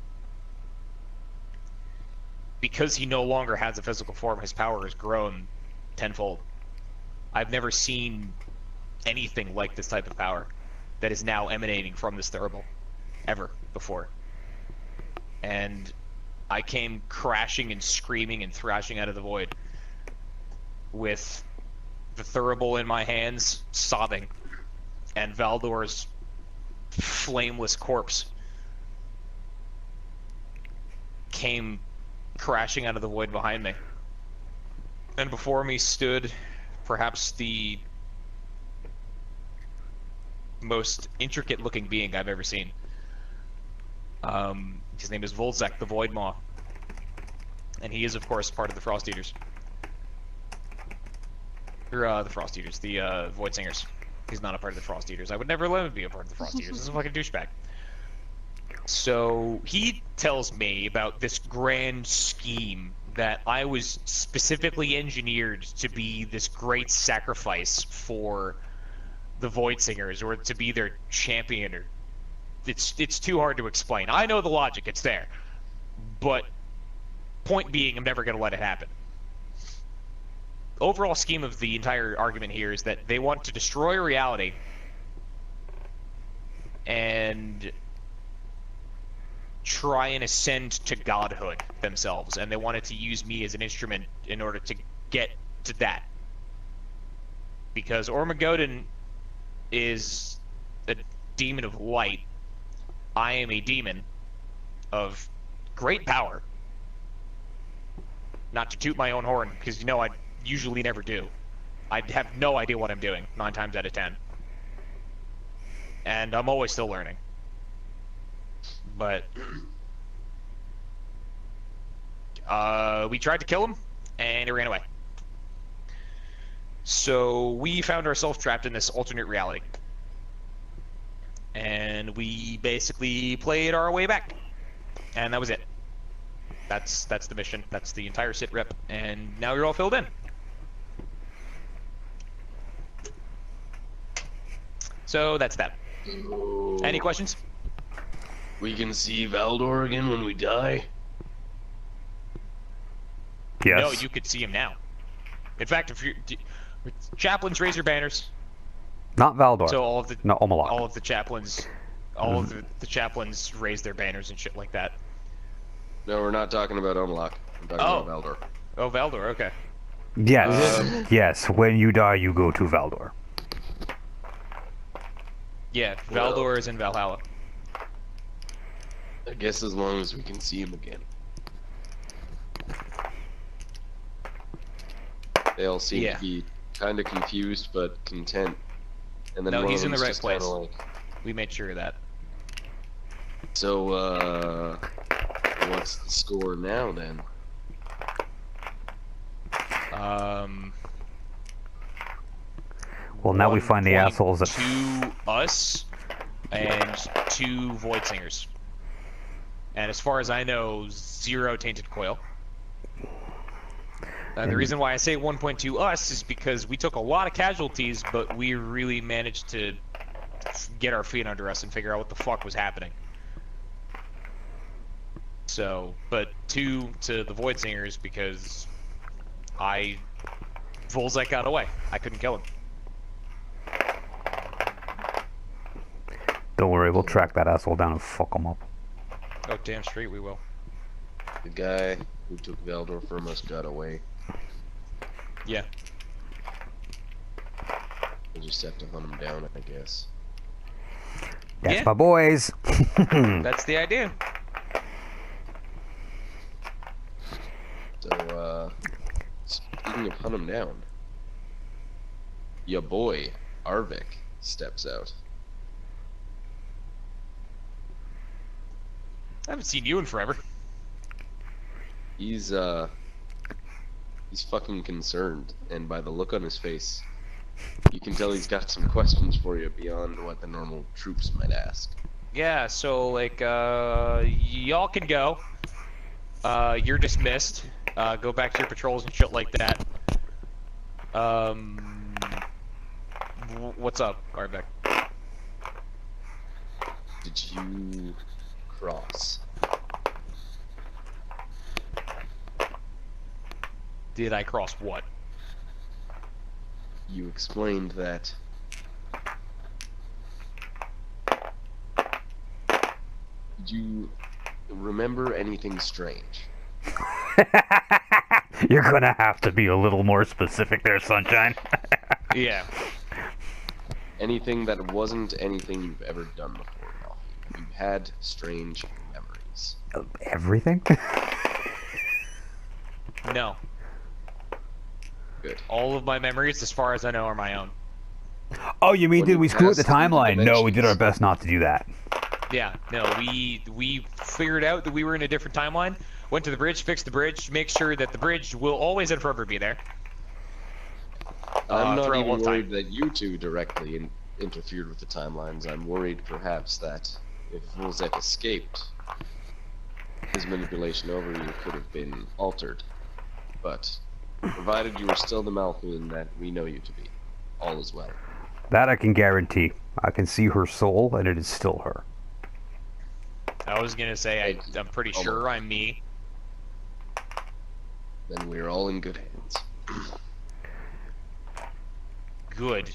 Because he no longer has a physical form, his power has grown tenfold. I've never seen anything like this type of power that is now emanating from this thurible, ever before. And I came crashing and screaming and thrashing out of the void with the thurible in my hands, sobbing, and Valdor's flameless corpse came crashing out of the void behind me. And before me stood perhaps the most intricate looking being I've ever seen. His name is Volzek the Void Maw, and he is of course part of the Frosteaters. Or, the Frosteaters, the, Void Singers. He's not a part of the Frosteaters. I would never let him be a part of the Frosteaters. This is a fucking douchebag. So, he tells me about this grand scheme that I was specifically engineered to be this great sacrifice for the Void Singers, or to be their champion, or... It's too hard to explain. I know the logic, it's there. But, point being, I'm never going to let it happen. Overall scheme of the entire argument here is that they want to destroy reality and try and ascend to godhood themselves, and they wanted to use me as an instrument in order to get to that. Because Ormagodon is a demon of light. I am a demon of great power. Not to toot my own horn, because you know I usually never do. I have no idea what I'm doing, 9 times out of 10. And I'm always still learning. But... we tried to kill him, and he ran away. So we found ourselves trapped in this alternate reality. And we basically played our way back. And that was it. That's the mission. That's the entire sit rep. And now you're all filled in. So that's that. Oh. Any questions? We can see Valdor again when we die? Yes. No, you could see him now. In fact, if you chaplains, raise your banners. Not Valdor. So all of the Omalak. all of the chaplains, all of the chaplains raise their banners and shit like that. No, we're not talking about Omalak. I'm talking about Valdor. Oh, Valdor. Okay. Yes. Yes. When you die, you go to Valdor. Yeah, Valdor is in Valhalla. I guess as long as we can see him again. They all seem to be kind of confused but content. And then no, one he's of in the them's right just place. kinda like, We made sure of that. so, what's the score now then? Well, now we find the assholes that... 2 us and 2 Void Singers. And as far as I know, 0 Tainted Coil. The reason why I say 1.2 us is because we took a lot of casualties, but we really managed to get our feet under us and figure out what the fuck was happening. So, but 2 to the Void Singers because Volzek got away. I couldn't kill him. Don't worry, we'll track that asshole down and fuck him up. Oh, damn straight we will. The guy who took Valdor from us got away. Yeah. We'll just have to hunt him down, I guess. That's my boys. That's the idea. So, speaking of hunt him down, ya boy, Arvik, steps out. I haven't seen you in forever. He's fucking concerned, and by the look on his face, you can tell he's got some questions for you beyond what the normal troops might ask. Yeah, so, like, y'all can go. You're dismissed. Go back to your patrols and shit like that. What's up, Arvik? Did you cross? Did I cross what? You explained that did you remember anything strange? You're gonna have to be a little more specific there, Sunshine. Yeah. Anything that wasn't anything you've ever done before, Ralphie. You had strange memories. Everything? No. Good. All of my memories, as far as I know, are my own. Oh, you mean When did you we screw up the passed through timeline? No, we did our dimensions. best not to do that. Yeah, no, we figured out that we were in a different timeline, went to the bridge, fixed the bridge, make sure that the bridge will always and forever be there. I'm not throughout all even the time. worried that you two directly interfered with the timelines. I'm worried perhaps that if Volzek escaped, his manipulation over you could have been altered. But provided you are still the Malthuan that we know you to be, all is well. That I can guarantee. I can see her soul, and it is still her. I was gonna say I'm pretty sure I'm me. Then we're all in good hands. Good.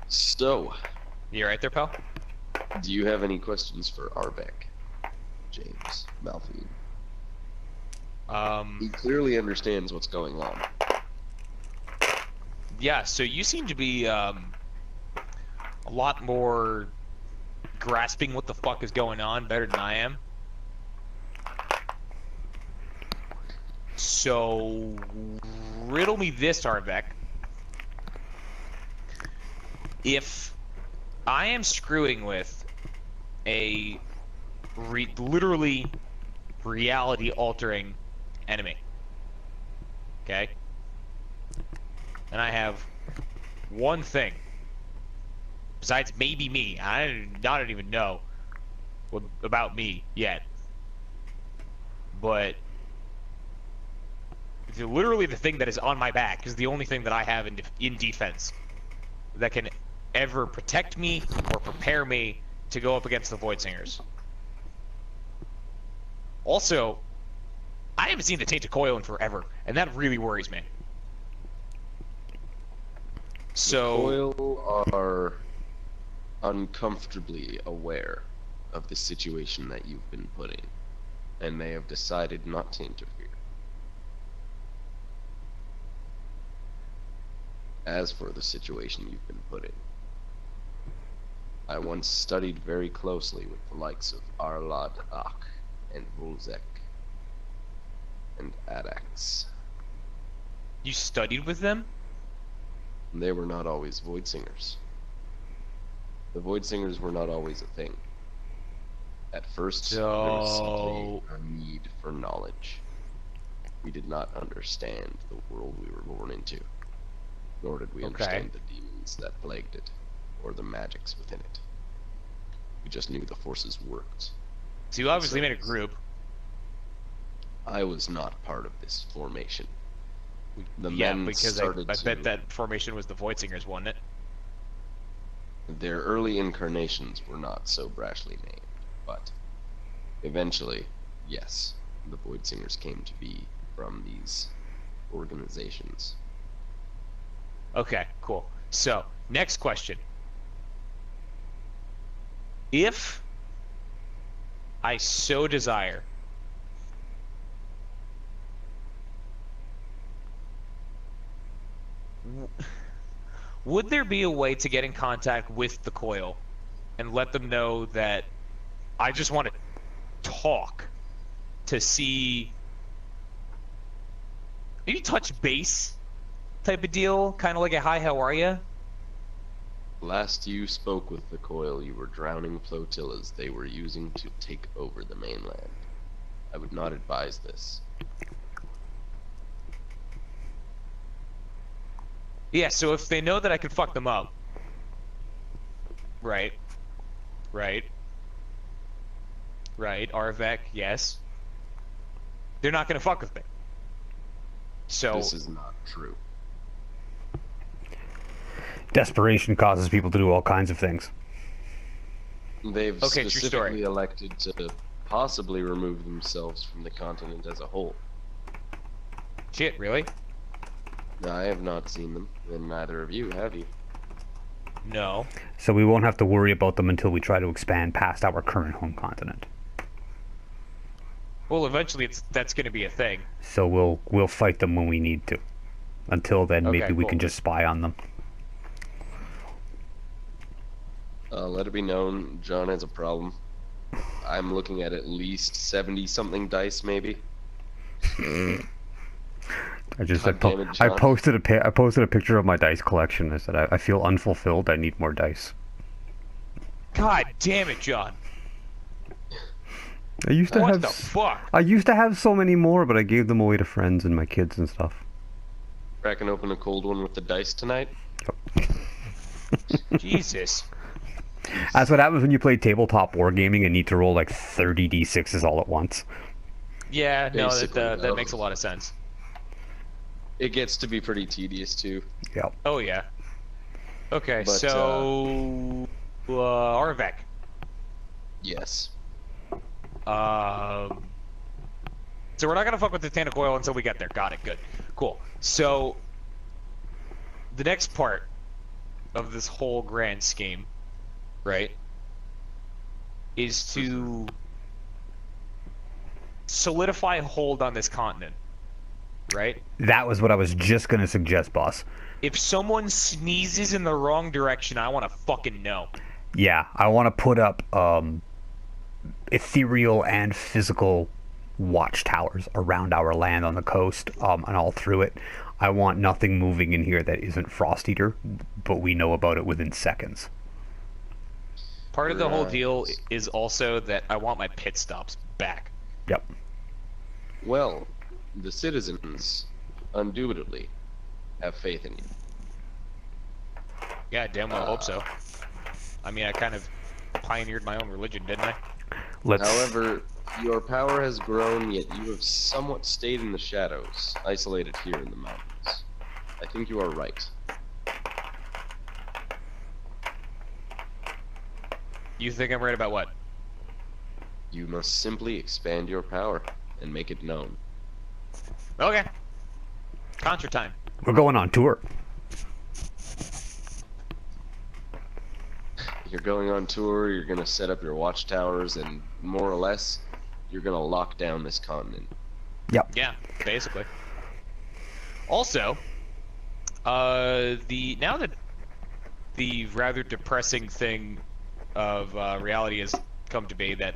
So, You right there, pal? do you have any questions for Arbeck, James Malthuan? He clearly understands what's going on. Yeah, so you seem to be a lot more grasping what the fuck is going on better than I am. So, riddle me this, Arbeck. If I am screwing with a literally reality-altering enemy, okay? And I have one thing, besides maybe me, I don't even know about me yet, but literally the thing that is on my back is the only thing that I have in defense that can ever protect me or prepare me to go up against the Void Singers. Also, I haven't seen the Tainted Coil in forever, and that really worries me. So, The Coil are uncomfortably aware of the situation that you've been put in, and they have decided not to interfere. As for the situation you've been put in, I once studied very closely with the likes of Arlad Ak and Volzek and Adax. you studied with them? They were not always Void Singers. The Void Singers were not always a thing. At first, there was simply a need for knowledge. We did not understand the world we were born into, nor did we understand the demons that plagued it, or the magics within it. We just knew the forces worked. So you obviously made a group. I was not part of this formation. The Yeah, men because I bet to- that formation was the Void Singers, wasn't it? Their early incarnations were not so brashly named, but eventually, yes, the Void Singers came to be from these organizations. Okay, cool. So, next question. If I so desire, would there be a way to get in contact with the Coil and let them know that I just want to talk to see, maybe touch base type of deal, kind of like a hi, how are you? Last you spoke with the Coil, you were drowning flotillas they were using to take over the mainland. I would not advise this. Yeah, so if they know that I can fuck them up, right, Arvek, yes, they're not gonna fuck with me. So This is not true. Desperation causes people to do all kinds of things. They've Okay, true story. specifically elected to possibly remove themselves from the continent as a whole. shit, really? I have not seen them, and neither of you, have you? No. So we won't have to worry about them until we try to expand past our current home continent. Well, eventually that's gonna be a thing. So we'll fight them when we need to. Until then, Okay, maybe we cool. can just spy on them. Let it be known, John has a problem. I'm looking at least 70-something dice, maybe. I just God damn it, I John. posted a picture of my dice collection. I said I feel unfulfilled. I need more dice. God damn it, John. I used to What have. the fuck? I used to have so many more, but I gave them away to friends and my kids and stuff. Cracking open a cold one with the dice tonight. Jesus. That's what happens when you play tabletop wargaming and need to roll like 30 d6s all at once. Yeah, no, Basically, that makes a lot of sense. It gets to be pretty tedious too. Yep. Oh yeah. Okay, But, so Arvek. Yes. So we're not gonna fuck with the Titanic oil until we get there. Got it. Good. Cool. So the next part of this whole grand scheme, right, is to solidify a hold on this continent, right? That was what I was just gonna suggest, boss. If someone sneezes in the wrong direction, I want to fucking know. Yeah, I want to put up ethereal and physical watchtowers around our land on the coast and all through it. I want nothing moving in here that isn't Frosteater, but we know about it within seconds. Part of the whole deal is also that I want my pit stops back. Yep. Well, the citizens, undoubtedly, have faith in you. Yeah, damn well hope so. I mean, I kind of pioneered my own religion, didn't I? However, your power has grown, yet you have somewhat stayed in the shadows, isolated here in the mountains. I think you are right. You think I'm right about what? You must simply expand your power and make it known. Okay. Contra time. We're going on tour. You're going on tour, you're going to set up your watchtowers, and more or less, you're going to lock down this continent. Yep. Yeah, basically. Also, now that the rather depressing thing of reality has come to be that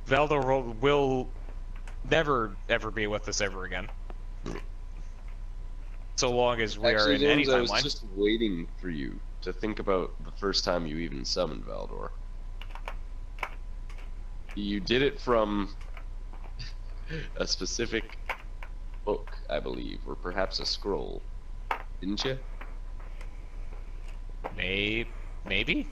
Valdor will never ever be with us ever again. So long as we are in any James, I was timeline. just waiting for you to think about the first time you even summoned Valdor. You did it from a specific book, I believe, or perhaps a scroll, didn't you? Maybe?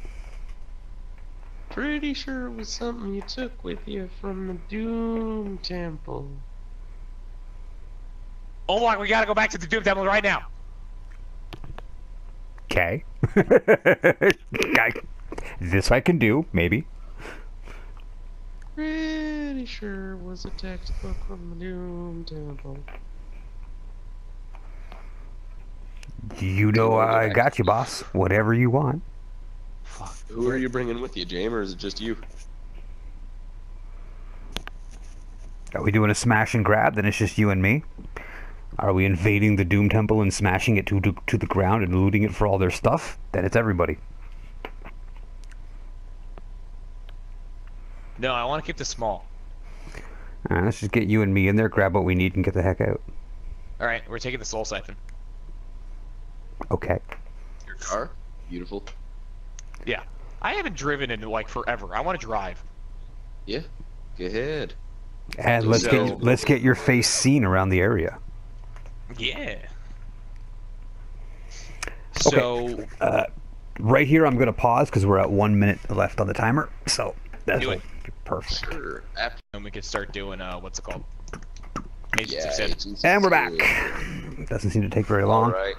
Pretty sure it was something you took with you from the Doom Temple. Oh my, we gotta go back to the Doom Temple right now! Okay. This I can do, maybe. Pretty sure it was a textbook from the Doom Temple. You know I got you, boss. Whatever you want. Fuck. Who are you bringing with you, James, or is it just you? Are we doing a smash and grab? Then it's just you and me. Are we invading the Doom Temple and smashing it to the ground and looting it for all their stuff? Then it's everybody. No, I want to keep this small. Let's just get you and me in there, grab what we need, and get the heck out. Alright, we're taking the Soul Siphon. Okay. Your car? Beautiful. Yeah. I haven't driven in, like, forever. I want to drive. Yeah, go ahead. And let's get your face seen around the area. Yeah. So... Okay. Right here, I'm going to pause because we're at 1 minute left on the timer. So that's Do it. Perfect. Sure. After And we could start doing, what's it called? Agents yeah, of Sin. Agents And of we're back. Sin. Doesn't seem to take very long. All right.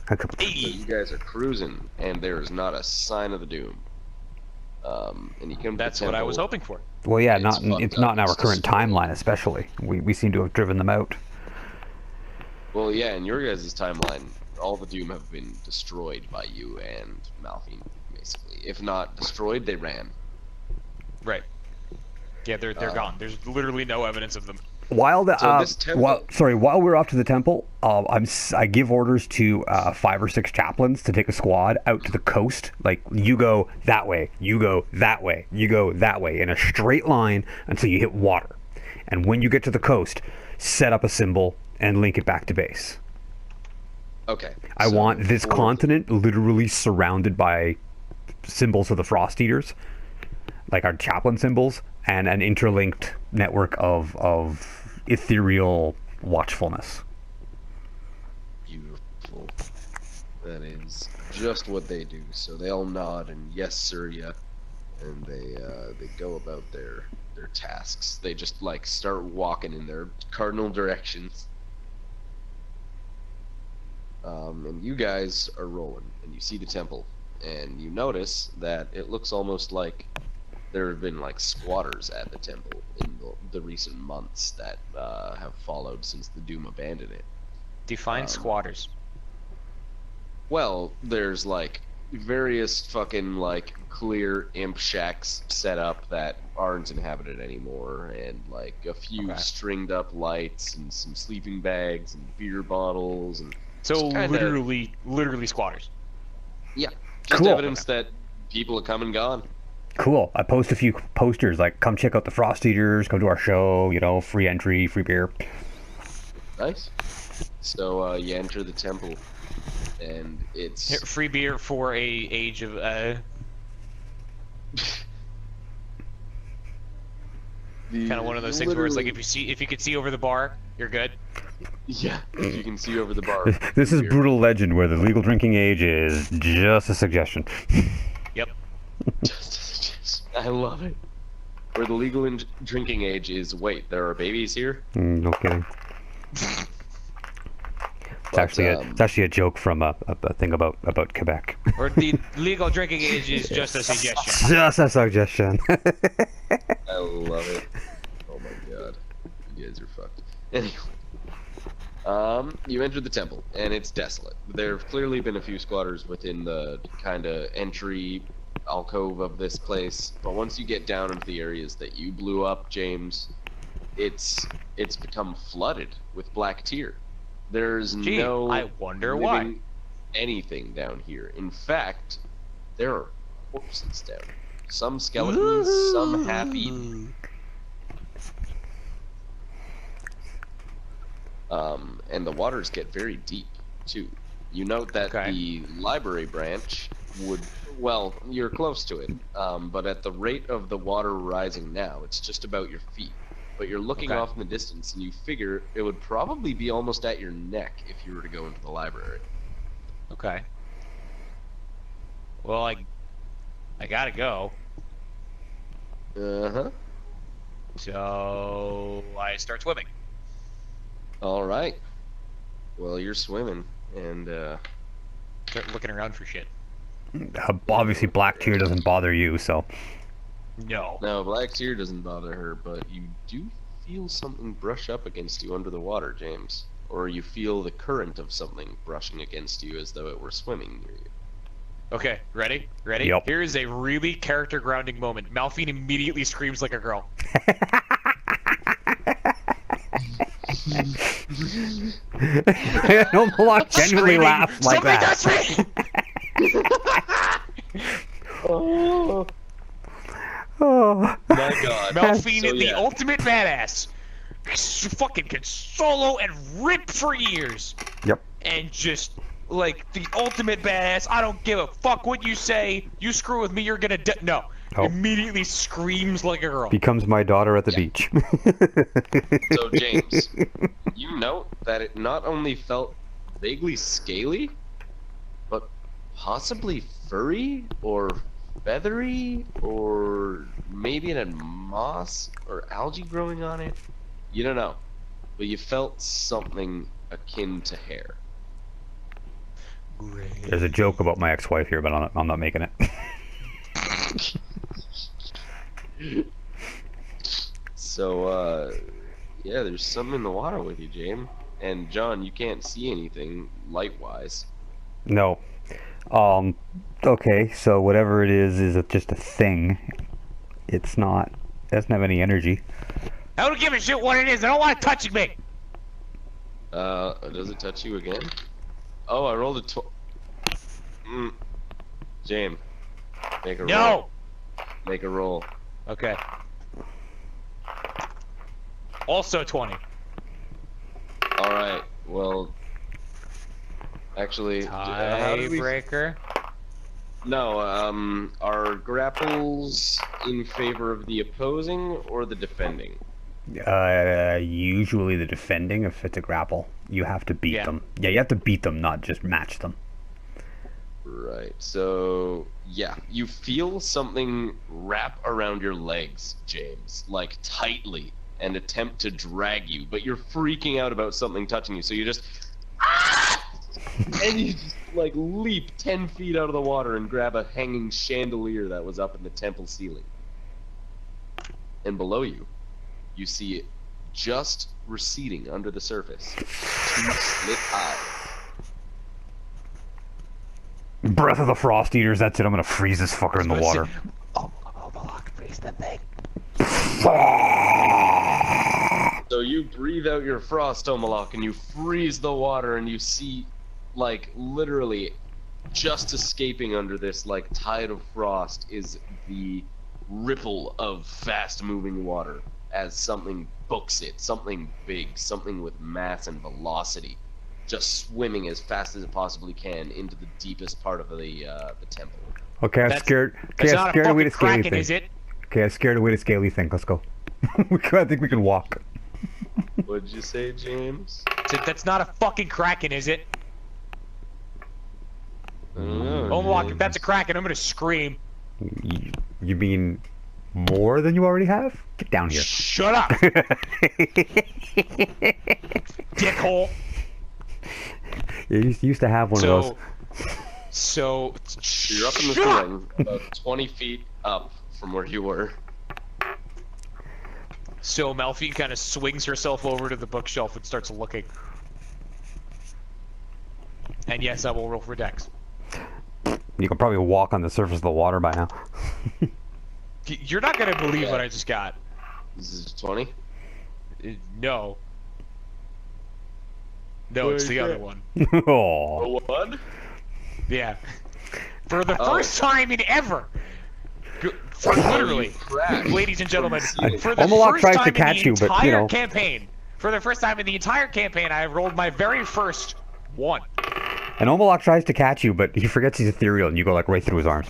A couple. So you guys are cruising, and there is not a sign of the Doom. And you come. That's to the what I temple. was hoping for. Well, yeah, It's not fucked it's up. not in our It's current destroyed. timeline, especially. We seem to have driven them out. Well, yeah, in your guys' timeline, all the Doom have been destroyed by you and Malphine, basically. If not destroyed, they ran. Right. Yeah, they're gone. There's literally no evidence of them. While the So this temple- while we're off to the temple, I give orders to 5 or 6 chaplains to take a squad out to the coast. Like, you go that way, you go that way, you go that way in a straight line until you hit water. And when you get to the coast, set up a symbol and link it back to base. Okay. I so want this for- continent literally surrounded by symbols of the Frosteaters, like our chaplain symbols, and an interlinked network of ethereal watchfulness. Beautiful. That is just what they do. So they all nod and yes, sir, yeah, and they go about their tasks. They just like start walking in their cardinal directions. And you guys are rolling, and you see the temple, and you notice that it looks almost like there have been like squatters at the temple in the recent months that have followed since the Doom abandoned it. Define squatters. Well, there's like various fucking like clear imp shacks set up that aren't inhabited anymore, and like a few stringed up lights and some sleeping bags and beer bottles and so kinda, literally squatters. Yeah, just cool. evidence that people have come and gone. Cool. I post a few posters like, come check out the Frosteaters, come to our show, you know, free entry, free beer. Nice. So you enter the temple, and it's free beer for a age of kind of one of those things where it's like if you could see over the bar, you're good. Yeah, if you can see over the bar. This is brutal legend where the legal drinking age is just a suggestion. Yep. I love it. Where the legal drinking age is, wait, there are babies here? No kidding. It's actually a joke from a thing about Quebec. Or the legal drinking age is just a suggestion. Just a suggestion. I love it. Oh my god. You guys are fucked. Anyway. You enter the temple, and it's desolate. There have clearly been a few squatters within the kind of entry alcove of this place, but once you get down into the areas that you blew up, James, it's become flooded with black tear. There's no I wonder why anything down here. In fact, there are corpses down here. Some skeletons, some half-eaten. And the waters get very deep too. You note that the library branch would, well, you're close to it, but at the rate of the water rising now, it's just about your feet. But you're looking off in the distance, and you figure it would probably be almost at your neck if you were to go into the library. Okay. Well, I gotta go. Uh-huh. So I start swimming. All right. Well, you're swimming, and start looking around for shit. Obviously, black tear doesn't bother you, so. No. No, black tear doesn't bother her, but you do feel something brush up against you under the water, James. Or you feel the current of something brushing against you as though it were swimming near you. Okay, ready? Ready? Yep. Here is a really character grounding moment. Malphine immediately screams like a girl. No, Malak genuinely laughs like that. Somebody touch me! Oh. Oh my god. Malphine is the ultimate badass. Fucking can solo and rip for years. Yep. And just, like, the ultimate badass. I don't give a fuck what you say. You screw with me, you're gonna no. Oh. Immediately screams like a girl. Becomes my daughter at the beach. So, James, you note that it not only felt vaguely scaly, but possibly furry or feathery, or maybe it had moss or algae growing on it. You don't know, but you felt something akin to hair. There's a joke about my ex-wife here, but I'm not making it. So, yeah, there's something in the water with you, James. And John, you can't see anything light-wise. No. Okay, so whatever it is just a thing. It's not. It doesn't have any energy. I don't give a shit what it is. I don't want it touching me. Does it touch you again? Oh, I rolled a James, make a roll. No. Make a roll. Okay. Also 20. All right. Well, actually, tiebreaker. No, are grapples in favor of the opposing or the defending? Usually the defending, if it's a grapple. You have to beat them. Yeah, you have to beat them, not just match them. Right, so, yeah, you feel something wrap around your legs, James, like tightly, and attempt to drag you, but you're freaking out about something touching you, so you just, and you just, like, leap 10 feet out of the water and grab a hanging chandelier that was up in the temple ceiling. And below you, you see it just receding under the surface. 2 slit eyes. Breath of the Frosteaters, that's it. I'm gonna freeze this fucker in the water. Oh, Malak, freeze the thing. So you breathe out your frost, Omalok, and you freeze the water, and you see, like, literally, just escaping under this, like, tide of frost is the ripple of fast-moving water as something books it, something big, something with mass and velocity, just swimming as fast as it possibly can into the deepest part of the temple. Okay, I'm scared. Okay, I'm scared away the scaly thing. Is it? Okay, I'm scared away the scaly thing. Let's go. I think we can walk. What'd you say, James? That's not a fucking kraken, is it? I don't know. Oh, Malak, if that's a kraken, I'm gonna scream. You mean more than you already have? Get down here. Shut up! Dickhole! You used to have one of those. So you're up in the ceiling, about 20 feet up from where you were. So Malphine kind of swings herself over to the bookshelf and starts looking. And yes, I will roll for Dex. You can probably walk on the surface of the water by now. You're not gonna believe what I just got. This is 20? No. No, it's the other one. Oh. The one? Yeah. For the first time in ever. For literally, ladies and gentlemen, for the Omalak first tries time to catch in the you, but, you know. entire campaign, for the first time in the entire campaign, I have rolled my very first one. And Omalak tries to catch you, but he forgets he's ethereal, and you go like right through his arms.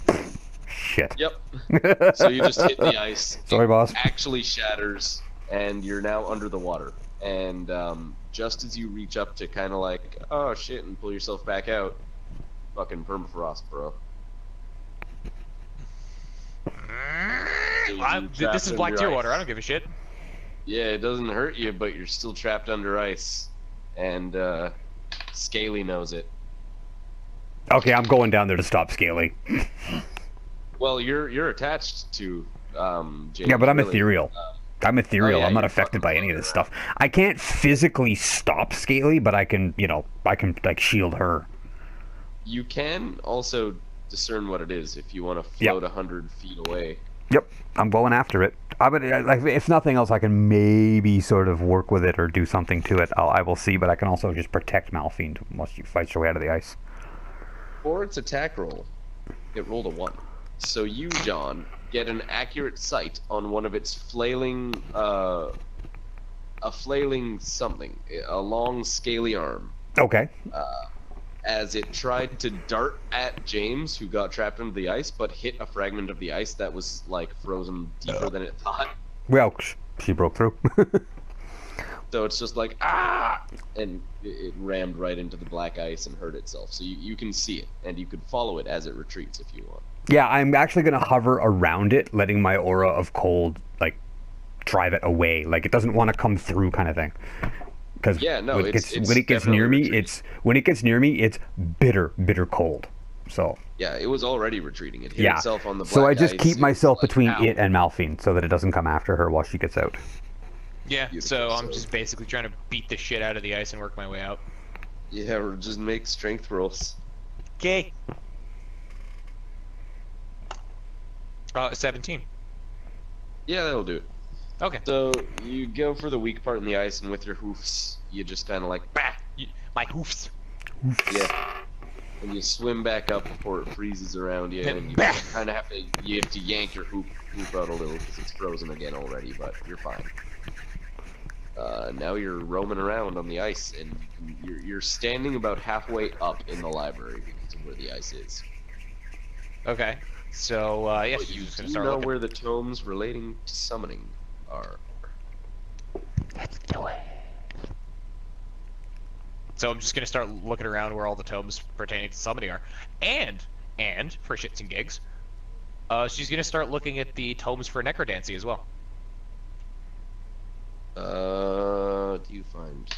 Shit. Yep. So you just hit the ice. Sorry, boss. It actually shatters, and you're now under the water. And just as you reach up to kind of like, oh shit, and pull yourself back out, fucking permafrost, bro. This is Black Tearwater. I don't give a shit. Yeah, it doesn't hurt you, but you're still trapped under ice, and Scaly knows it. Okay, I'm going down there to stop Scaly. Well, you're attached to James. Yeah, but I'm really. ethereal. I'm ethereal. yeah, I'm not you're affected by any of this fucking stuff. I can't physically stop Scaly, but I can, you know, I can like shield her. You can also discern what it is if you want to float 100 feet away. Yep, I'm going after it. Like, if nothing else, I can maybe sort of work with it or do something to it. I will see, but I can also just protect Malphine once you fight your way out of the ice. For its attack roll, it rolled a 1. So you, John, get an accurate sight on one of its flailing, a flailing something, a long scaly arm. Okay. As it tried to dart at James, who got trapped under the ice, but hit a fragment of the ice that was, like, frozen deeper than it thought. Well, she broke through. So it's just like, ah! And it rammed right into the black ice and hurt itself. So you can see it, and you could follow it as it retreats if you want. Yeah, I'm actually going to hover around it, letting my aura of cold, like, drive it away. Like, it doesn't want to come through kind of thing. Because when it gets near me, it's bitter cold. So yeah, it was already retreating. It hit itself on the black so I just ice. keep myself like, between ow. it and Malphine so that it doesn't come after her while she gets out. Yeah, so I'm just basically trying to beat the shit out of the ice and work my way out. Yeah, or just make strength rolls. Okay. 17. Yeah, that'll do it. Okay. So you go for the weak part in the ice, and with your hoofs, you just kind of like, bah! My hoofs. Yeah. And you swim back up before it freezes around you, and you Bah! kind of have to yank your hoop out a little because it's frozen again already, but you're fine. Now you're roaming around on the ice, and you're standing about halfway up in the library because of where the ice is. Okay. So yeah, But she's you just gonna do start know looking. where the tomes relating to summoning are. Let's do it. So I'm just gonna start looking around where all the tomes pertaining to summoning are, and for shits and gigs, she's gonna start looking at the tomes for necrodancy as well. Do you find?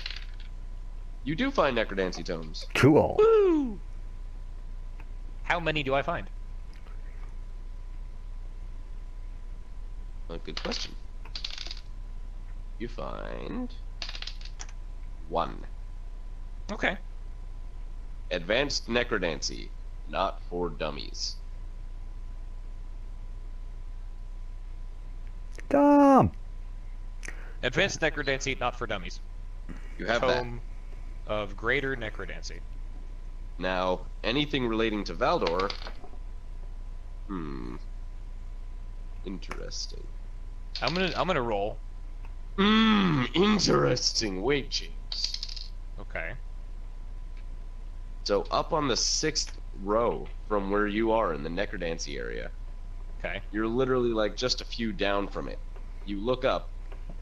You do find necrodancy tomes. Cool. Woo! How many do I find? Good question. You find 1. Okay. Advanced necrodancy, not for dummies. Dumb. Advanced necrodancy, not for dummies. You have Tome of greater necrodancy. that. Now, anything relating to Valdor. Interesting. I'm gonna roll. Interesting. Wait, James. Okay. So up on the 6th row from where you are in the necrodancy area, Okay. you're literally like just a few down from it. You look up,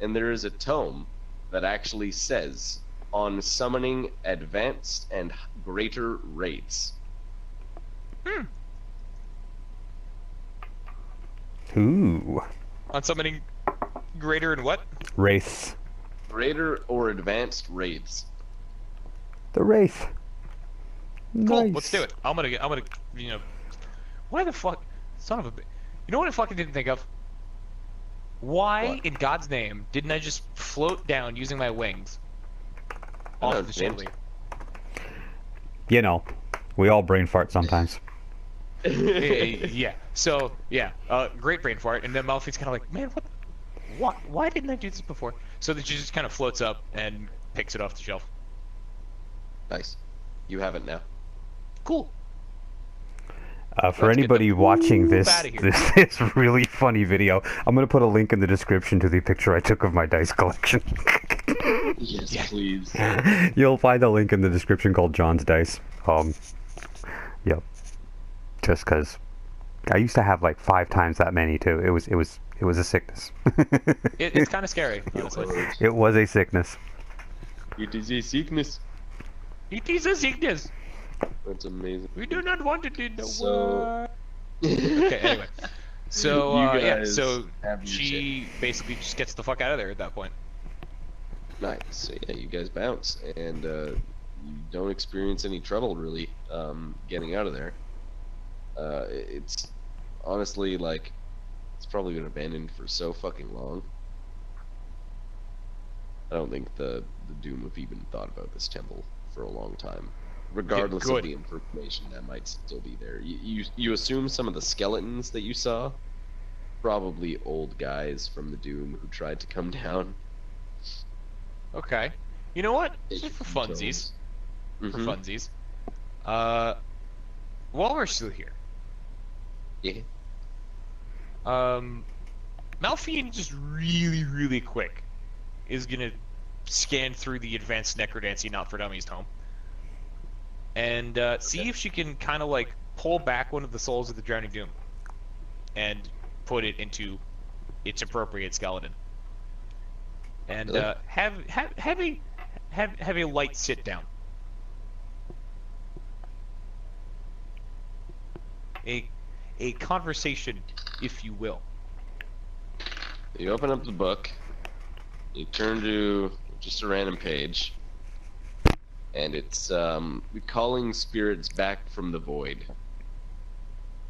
and there is a tome that actually says, on summoning advanced and greater rates. Ooh. On summoning greater and what? Wraith. Greater or advanced rates. The Wraith. Cool. Nice. Let's do it. I'm gonna, you know, why the fuck, son of a, you know what I fucking didn't think of? Why What? in God's name didn't I just float down using my wings off know, the James. chandelier? You know, we all brain fart sometimes. Yeah. So yeah, great brain fart, and then Malphite's kind of like, man, why didn't I do this before? So that she just kind of floats up and picks it off the shelf. Nice. You have it now. Cool. For Let's get anybody the watching poop this, outta here. this really funny video, I'm gonna put a link in the description to the picture I took of my dice collection. Yes, Yeah. please. You'll find a link in the description called John's Dice. Yep. Just because I used to have like 5 times that many too. It was a sickness. It's kind of scary, honestly. It was a sickness. It is a sickness. It is a sickness. That's amazing. We do not want it in the So- world. Okay, anyway. So, You yeah, guys so have your she basically just gets the fuck out of there at that point. Nice. So yeah, you guys bounce, and you don't experience any trouble really getting out of there. It's honestly like it's probably been abandoned for so fucking long. I don't think the Doom have even thought about this temple for a long time. Regardless of good. the information that might still be there, you assume some of the skeletons that you saw, probably old guys from the Doom who tried to come down. Okay. You know what? It's Just for funsies. For Mhm. funsies. While we're still here, Yeah. Malphine just really quick is gonna scan through the advanced necrodancy not for dummies tome and see if she can kind of like pull back one of the souls of the drowning doom and put it into its appropriate skeleton and Really? have a light sit down, a conversation, if you will. You open up the book, you turn to just a random page, and it's calling spirits back from the void.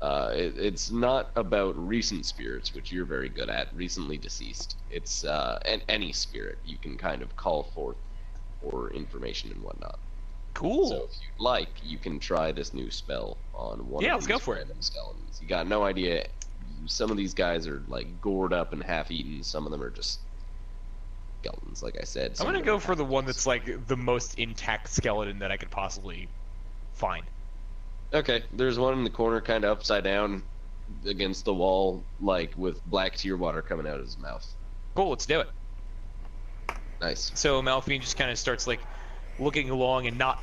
It's not about recent spirits, which you're very good at, recently deceased. It's any spirit you can kind of call forth for information and whatnot. Cool. So if you'd like, you can try this new spell on one Yeah, of let's these go for it. random skeletons. You got no idea. Some of these guys are like gored up and half-eaten. Some of them are just skeletons, like I said. I'm Some of gonna them go are for the one half-eaten. that's like the most intact skeleton that I could possibly find. Okay, there's one in the corner, kind of upside down against the wall, like with black tear water coming out of his mouth. Cool, let's do it. Nice. So Malphine just kind of starts like looking along and not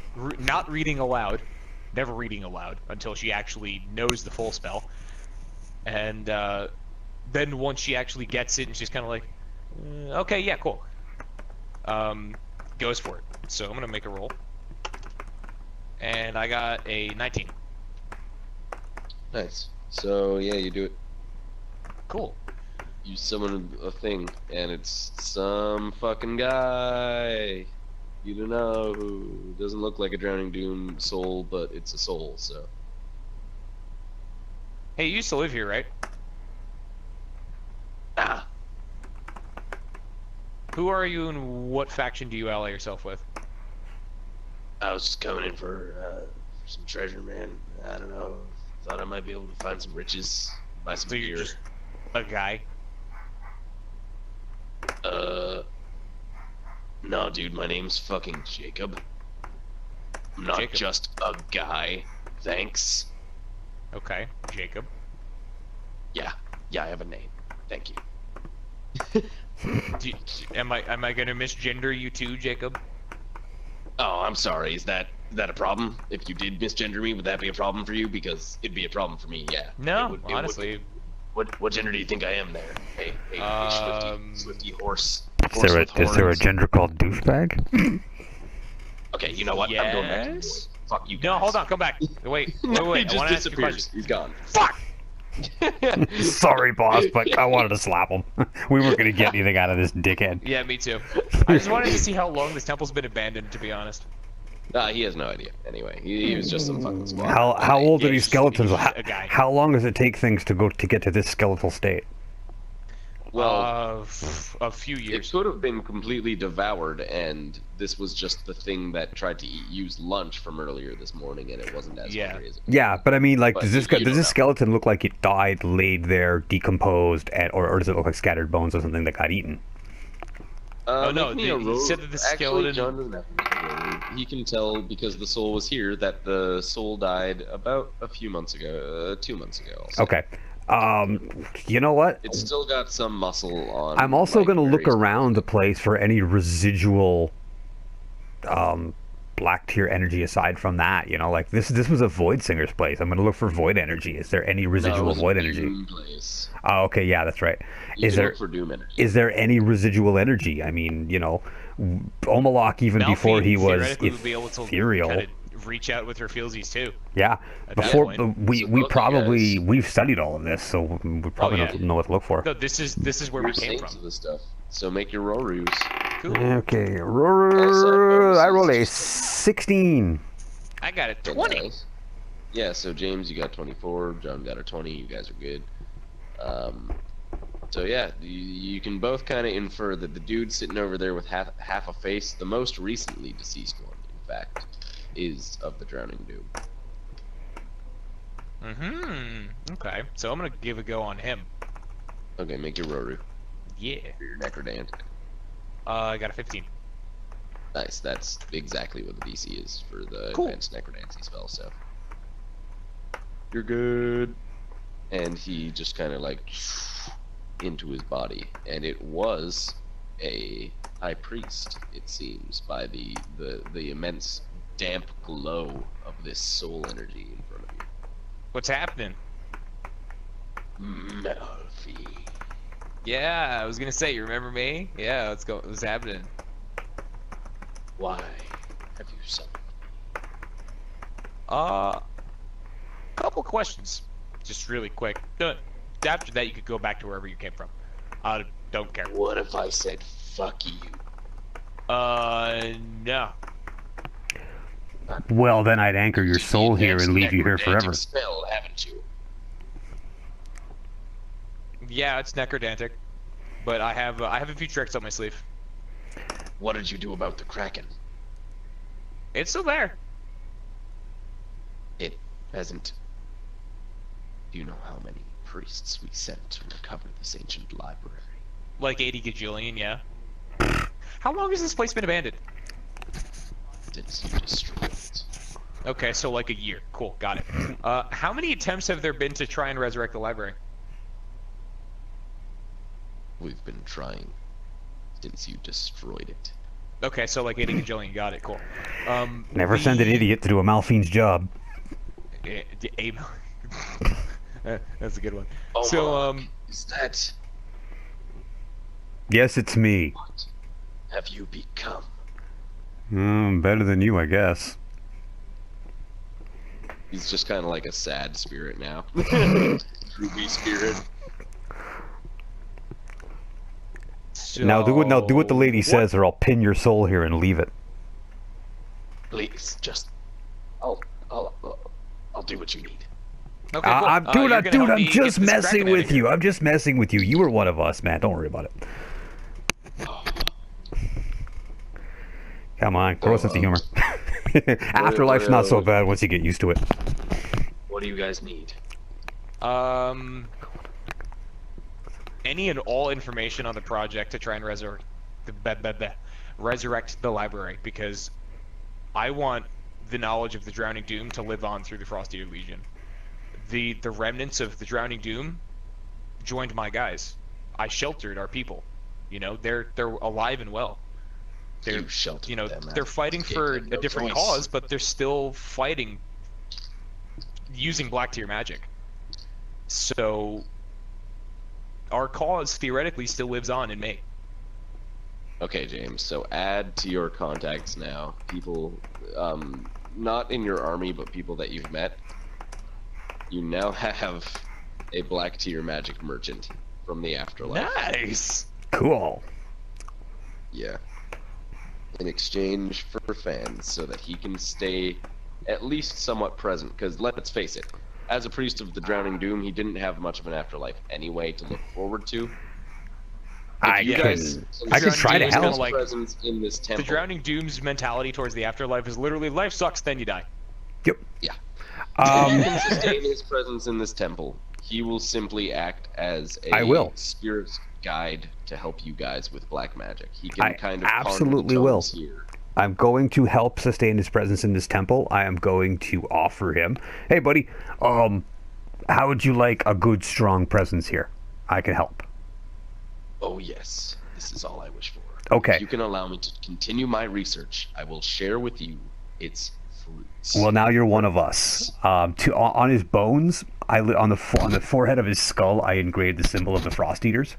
reading aloud, never reading aloud until she actually knows the full spell. And then once she actually gets it, and she's kind of like, okay, yeah, cool. Goes for it. So I'm gonna make a roll, and I got a 19. Nice. So yeah, you do it. Cool. You summon a thing, and it's some fucking guy. You don't know who. Doesn't look like a Drowning Doom soul, but it's a soul, so. Hey, you used to live here, right? Ah! Who are you, and what faction do you ally yourself with? I was just coming in for some treasure, man. I don't know. Thought I might be able to find some riches, buy some So you're gear. just a guy? No, dude, my name's fucking Jacob. I'm not Jacob. just a guy. Thanks. Okay, Jacob. Yeah, I have a name. Thank you. Am I gonna misgender you too, Jacob? Oh, I'm sorry. Is that a problem? If you did misgender me, would that be a problem for you? Because it'd be a problem for me. Yeah. No, It would honestly. What gender do you think I am there? Hey, Swifty horse. Is there a gender called douchebag? Okay, you know what? I'm going back to the board. Yes. Fuck you guys. No, hold on, come back. Wait. He I want just to ask you a disappears. question. He's gone. Fuck! Sorry, boss, but I wanted to slap him. We weren't gonna get anything out of this dickhead. Yeah, me too. I just wanted to see how long this temple's been abandoned, to be honest. He has no idea. Anyway, he was just some fucking squad. How old are Yeah, these he's skeletons? just a guy. How long does it take things to get to this skeletal state? Well, A few it years. could have been completely devoured, and this was just the thing that tried to use lunch from earlier this morning, and it wasn't as hungry as it was. Yeah, but I mean, like, But does this you don't know. skeleton look like it died, laid there, decomposed, or does it look like scattered bones or something that got eaten? Oh, no, make me a he roll. said that the Actually, skeleton- John doesn't have to make a roll. He can tell because the soul was here that the soul died about a few months ago, 2 months ago. I'll say. Okay. You know what? It's still got some muscle on. I'm also like, going to look various- around the place for any residual black tier energy aside from that. You know, like this was a Void Singer's place. I'm going to look for void energy. Is there any No, it residual was a void energy? Doom place. Oh, okay, yeah, that's right. You Is can there look for doom energy? is there any residual energy? I mean, you know, Omalok even before Malphine he was theoretically would be able to ethereal. kind of reach out with her feelsies too. Yeah, At that before point. we So both you probably guys- we've studied all of this, so we probably yeah. know what to look for. No, this is where You're we came saints from. of this stuff. So make your Rorus. Cool. Okay, Also, I rolled a bonuses. 16. I got a 20. Nice. Yeah, so James, you got 24. John got a 20. You guys are good. So yeah, you can both kind of infer that the dude sitting over there with half a face, the most recently deceased one, in fact, is of the Drowning Doom. Okay, so I'm gonna give a go on him. Okay, make your Roru. Yeah. For your Necrodant. I got a 15. Nice, that's exactly what the DC is for the Cool. advanced Necrodancy spell, so. You're good. And he just kind of like into his body, and it was a high priest, it seems, by the immense damp glow of this soul energy in front of you. What's happening? Melfi. Yeah, I was gonna say, you remember me? Yeah, let's go. What's happening? Why have you summoned? Couple questions, just really quick. After that, you could go back to wherever you came from. Don't care. What if I said fuck you? No. Well, then I'd anchor your soul here and leave you here Necrodantic forever. Spell, haven't you? Yeah, it's necrodantic, but I have a few tricks up my sleeve. What did you do about the Kraken? It's still there. It hasn't. Do you know how many priests we sent to recover this ancient library? Like 80 gajillion, yeah. How long has this place been abandoned? Since you destroyed it. Okay, so like a year. Cool, got it. How many attempts have there been to try and resurrect the library? We've been trying since you destroyed it. Okay, so like 80 gajillion, got it, cool. Never send an idiot to do a Malfine's job. That's a good one. Oh, So, is that Yes, it's me. what have you become? Better than you, I guess. He's just kind of like a sad spirit now. Droopy spirit. so Now do what the lady says, or I'll pin your soul here and leave it. Please, just, I'll do what you need. Okay, cool. I'm You're gonna help I'm me get just this messing Kraken with outta here. you. I'm just messing with you. You were one of us, man. Don't worry about it. Come on, grow a sense of humor. Afterlife's not so bad once you get used to it. What do you guys need? Any and all information on the project to try and resurrect the library, because I want the knowledge of the Drowning Doom to live on through the Frosteater Legion. The remnants of the Drowning Doom joined my guys. I sheltered our people. You know, they're alive and well. They're sheltered them, they're fighting for a different cause, but they're still fighting using black tier magic. So our cause theoretically still lives on in May. Okay, James, so add to your contacts now people, not in your army, but people that you've met. You now have a black tier magic merchant from the afterlife. Nice! Cool. Yeah. In exchange for fans, so that he can stay at least somewhat present, because let's face it, as a priest of the Drowning Doom, he didn't have much of an afterlife anyway to look forward to. I could try to help. Like, presence in this temple. The Drowning Doom's mentality towards the afterlife is literally life sucks, then you die. Yep. Yeah. If you can sustain his presence in this temple, he will simply act as a spirit guide to help you guys with black magic. He can kind of absolutely will. Here. I'm going to help sustain his presence in this temple. I am going to offer him, hey buddy, how would you like a good strong presence here? I can help. Oh yes, this is all I wish for. Okay. If you can allow me to continue my research, I will share with you its fruits. Well, now you're one of us. On his bones, on the forehead of his skull, I engraved the symbol of the Frosteaters.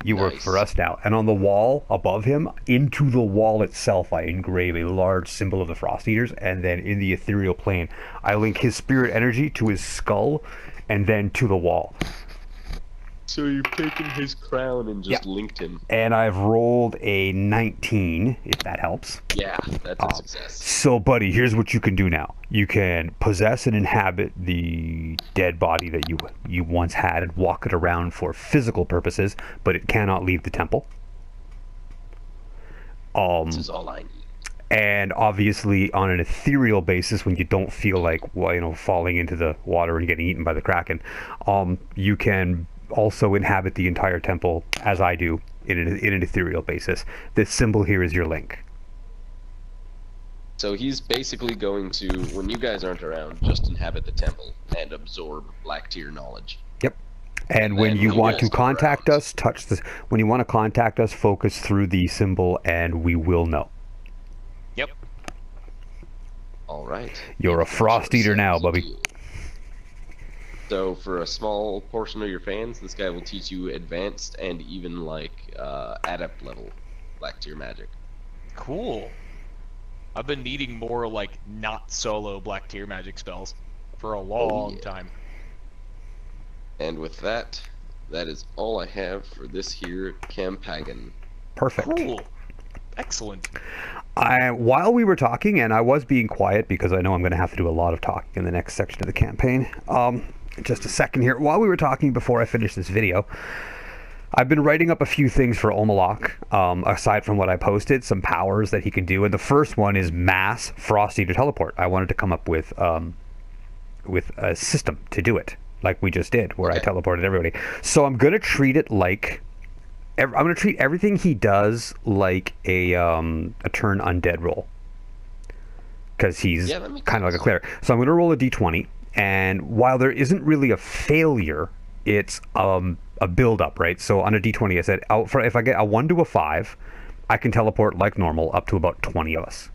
You work for us now. And on the wall above him, into the wall itself, I engrave a large symbol of the Frosteaters. And then in the ethereal plane, I link his spirit energy to his skull and then to the wall. So you've taken his crown and just linked him. And I've rolled a 19, if that helps. Yeah, that's a success. So, buddy, here's what you can do now. You can possess and inhabit the dead body that you once had and walk it around for physical purposes, but it cannot leave the temple. This is all I need. And obviously, on an ethereal basis, when you don't feel like, falling into the water and getting eaten by the Kraken, you can also inhabit the entire temple, as I do, in an ethereal basis. This symbol here is your link. So he's basically going to, when you guys aren't around, just inhabit the temple and absorb black tier knowledge. Yep. And when you want to contact us, when you want to contact us, focus through the symbol and we will know. Yep. All right. You're a Frosteater now, Bubby. So for a small portion of your fans, this guy will teach you advanced and even adept level black tier magic. Cool. I've been needing more not solo black tier magic spells for a long time. And with that, that is all I have for this here campaign. Perfect. Cool. Excellent. While we were talking, and I was being quiet because I know I'm going to have to do a lot of talking in the next section of the campaign. Just a second here. While we were talking before I finished this video, I've been writing up a few things for Omalok, aside from what I posted, some powers that he can do, and the first one is mass Frosteater teleport. I wanted to come up with a system to do it, like we just did, where I teleported everybody. So I'm going to treat it like... I'm going to treat everything he does like a turn undead roll. Because he's kind of like a cleric. So I'm going to roll a d20, and while there isn't really a failure, it's a build-up, right? So on a d20, I said, if I get a 1 to a 5, I can teleport like normal up to about 20 of us.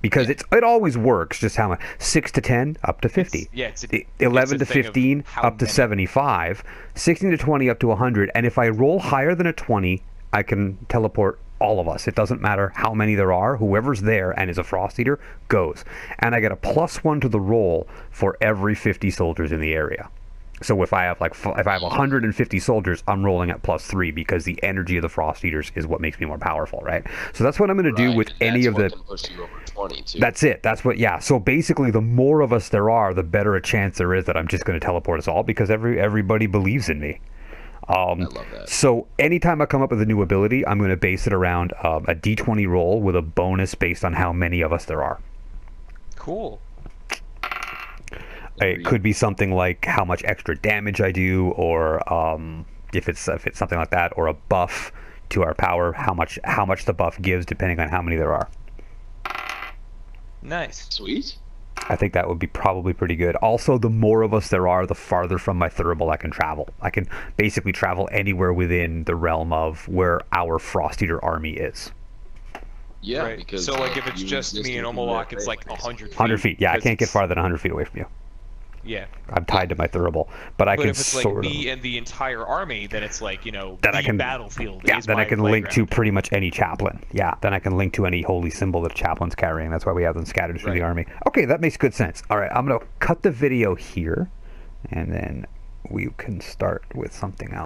Because it always works. Just how much? 6 to 10 up to 50. It's 11 to 15 up to 75. 16 to 20 up to 100. And if I roll higher than a 20, I can teleport all of us. It doesn't matter how many there are. Whoever's there and is a Frost Eater goes. And I get a +1 to the roll for every 50 soldiers in the area. So if I have if I have 150 soldiers, I'm rolling at +3 because the energy of the Frost Eaters is what makes me more powerful, right? So that's what I'm going to do with any of the. Can push you over 20 too. That's it. That's what. Yeah. So basically, the more of us there are, the better a chance there is that I'm just going to teleport us all because everybody believes in me. I love that. So anytime I come up with a new ability, I'm going to base it around a D20 roll with a bonus based on how many of us there are. Cool. It could be something like how much extra damage I do, or if it's something like that, or a buff to our power, how much the buff gives depending on how many there are. Nice. Sweet. I think that would be probably pretty good. Also, the more of us there are, the farther from my thermal I can travel. I can basically travel anywhere within the realm of where our Frost Eater army is. Yeah, right. because so if it's just me and Omolok, it's like 100 feet. 100 feet. Yeah, I can't get farther than 100 feet away from you. Yeah. I'm tied to my thermal, but I can if it's sort like me and the entire army, then it's like then the I can, battlefield. Yeah, is then my I can link to playground. pretty much any chaplain. Yeah, then I can link to any holy symbol that a chaplain's carrying. That's why we have them scattered through the army. Okay, that makes good sense. All right, I'm gonna cut the video here, and then we can start with something else.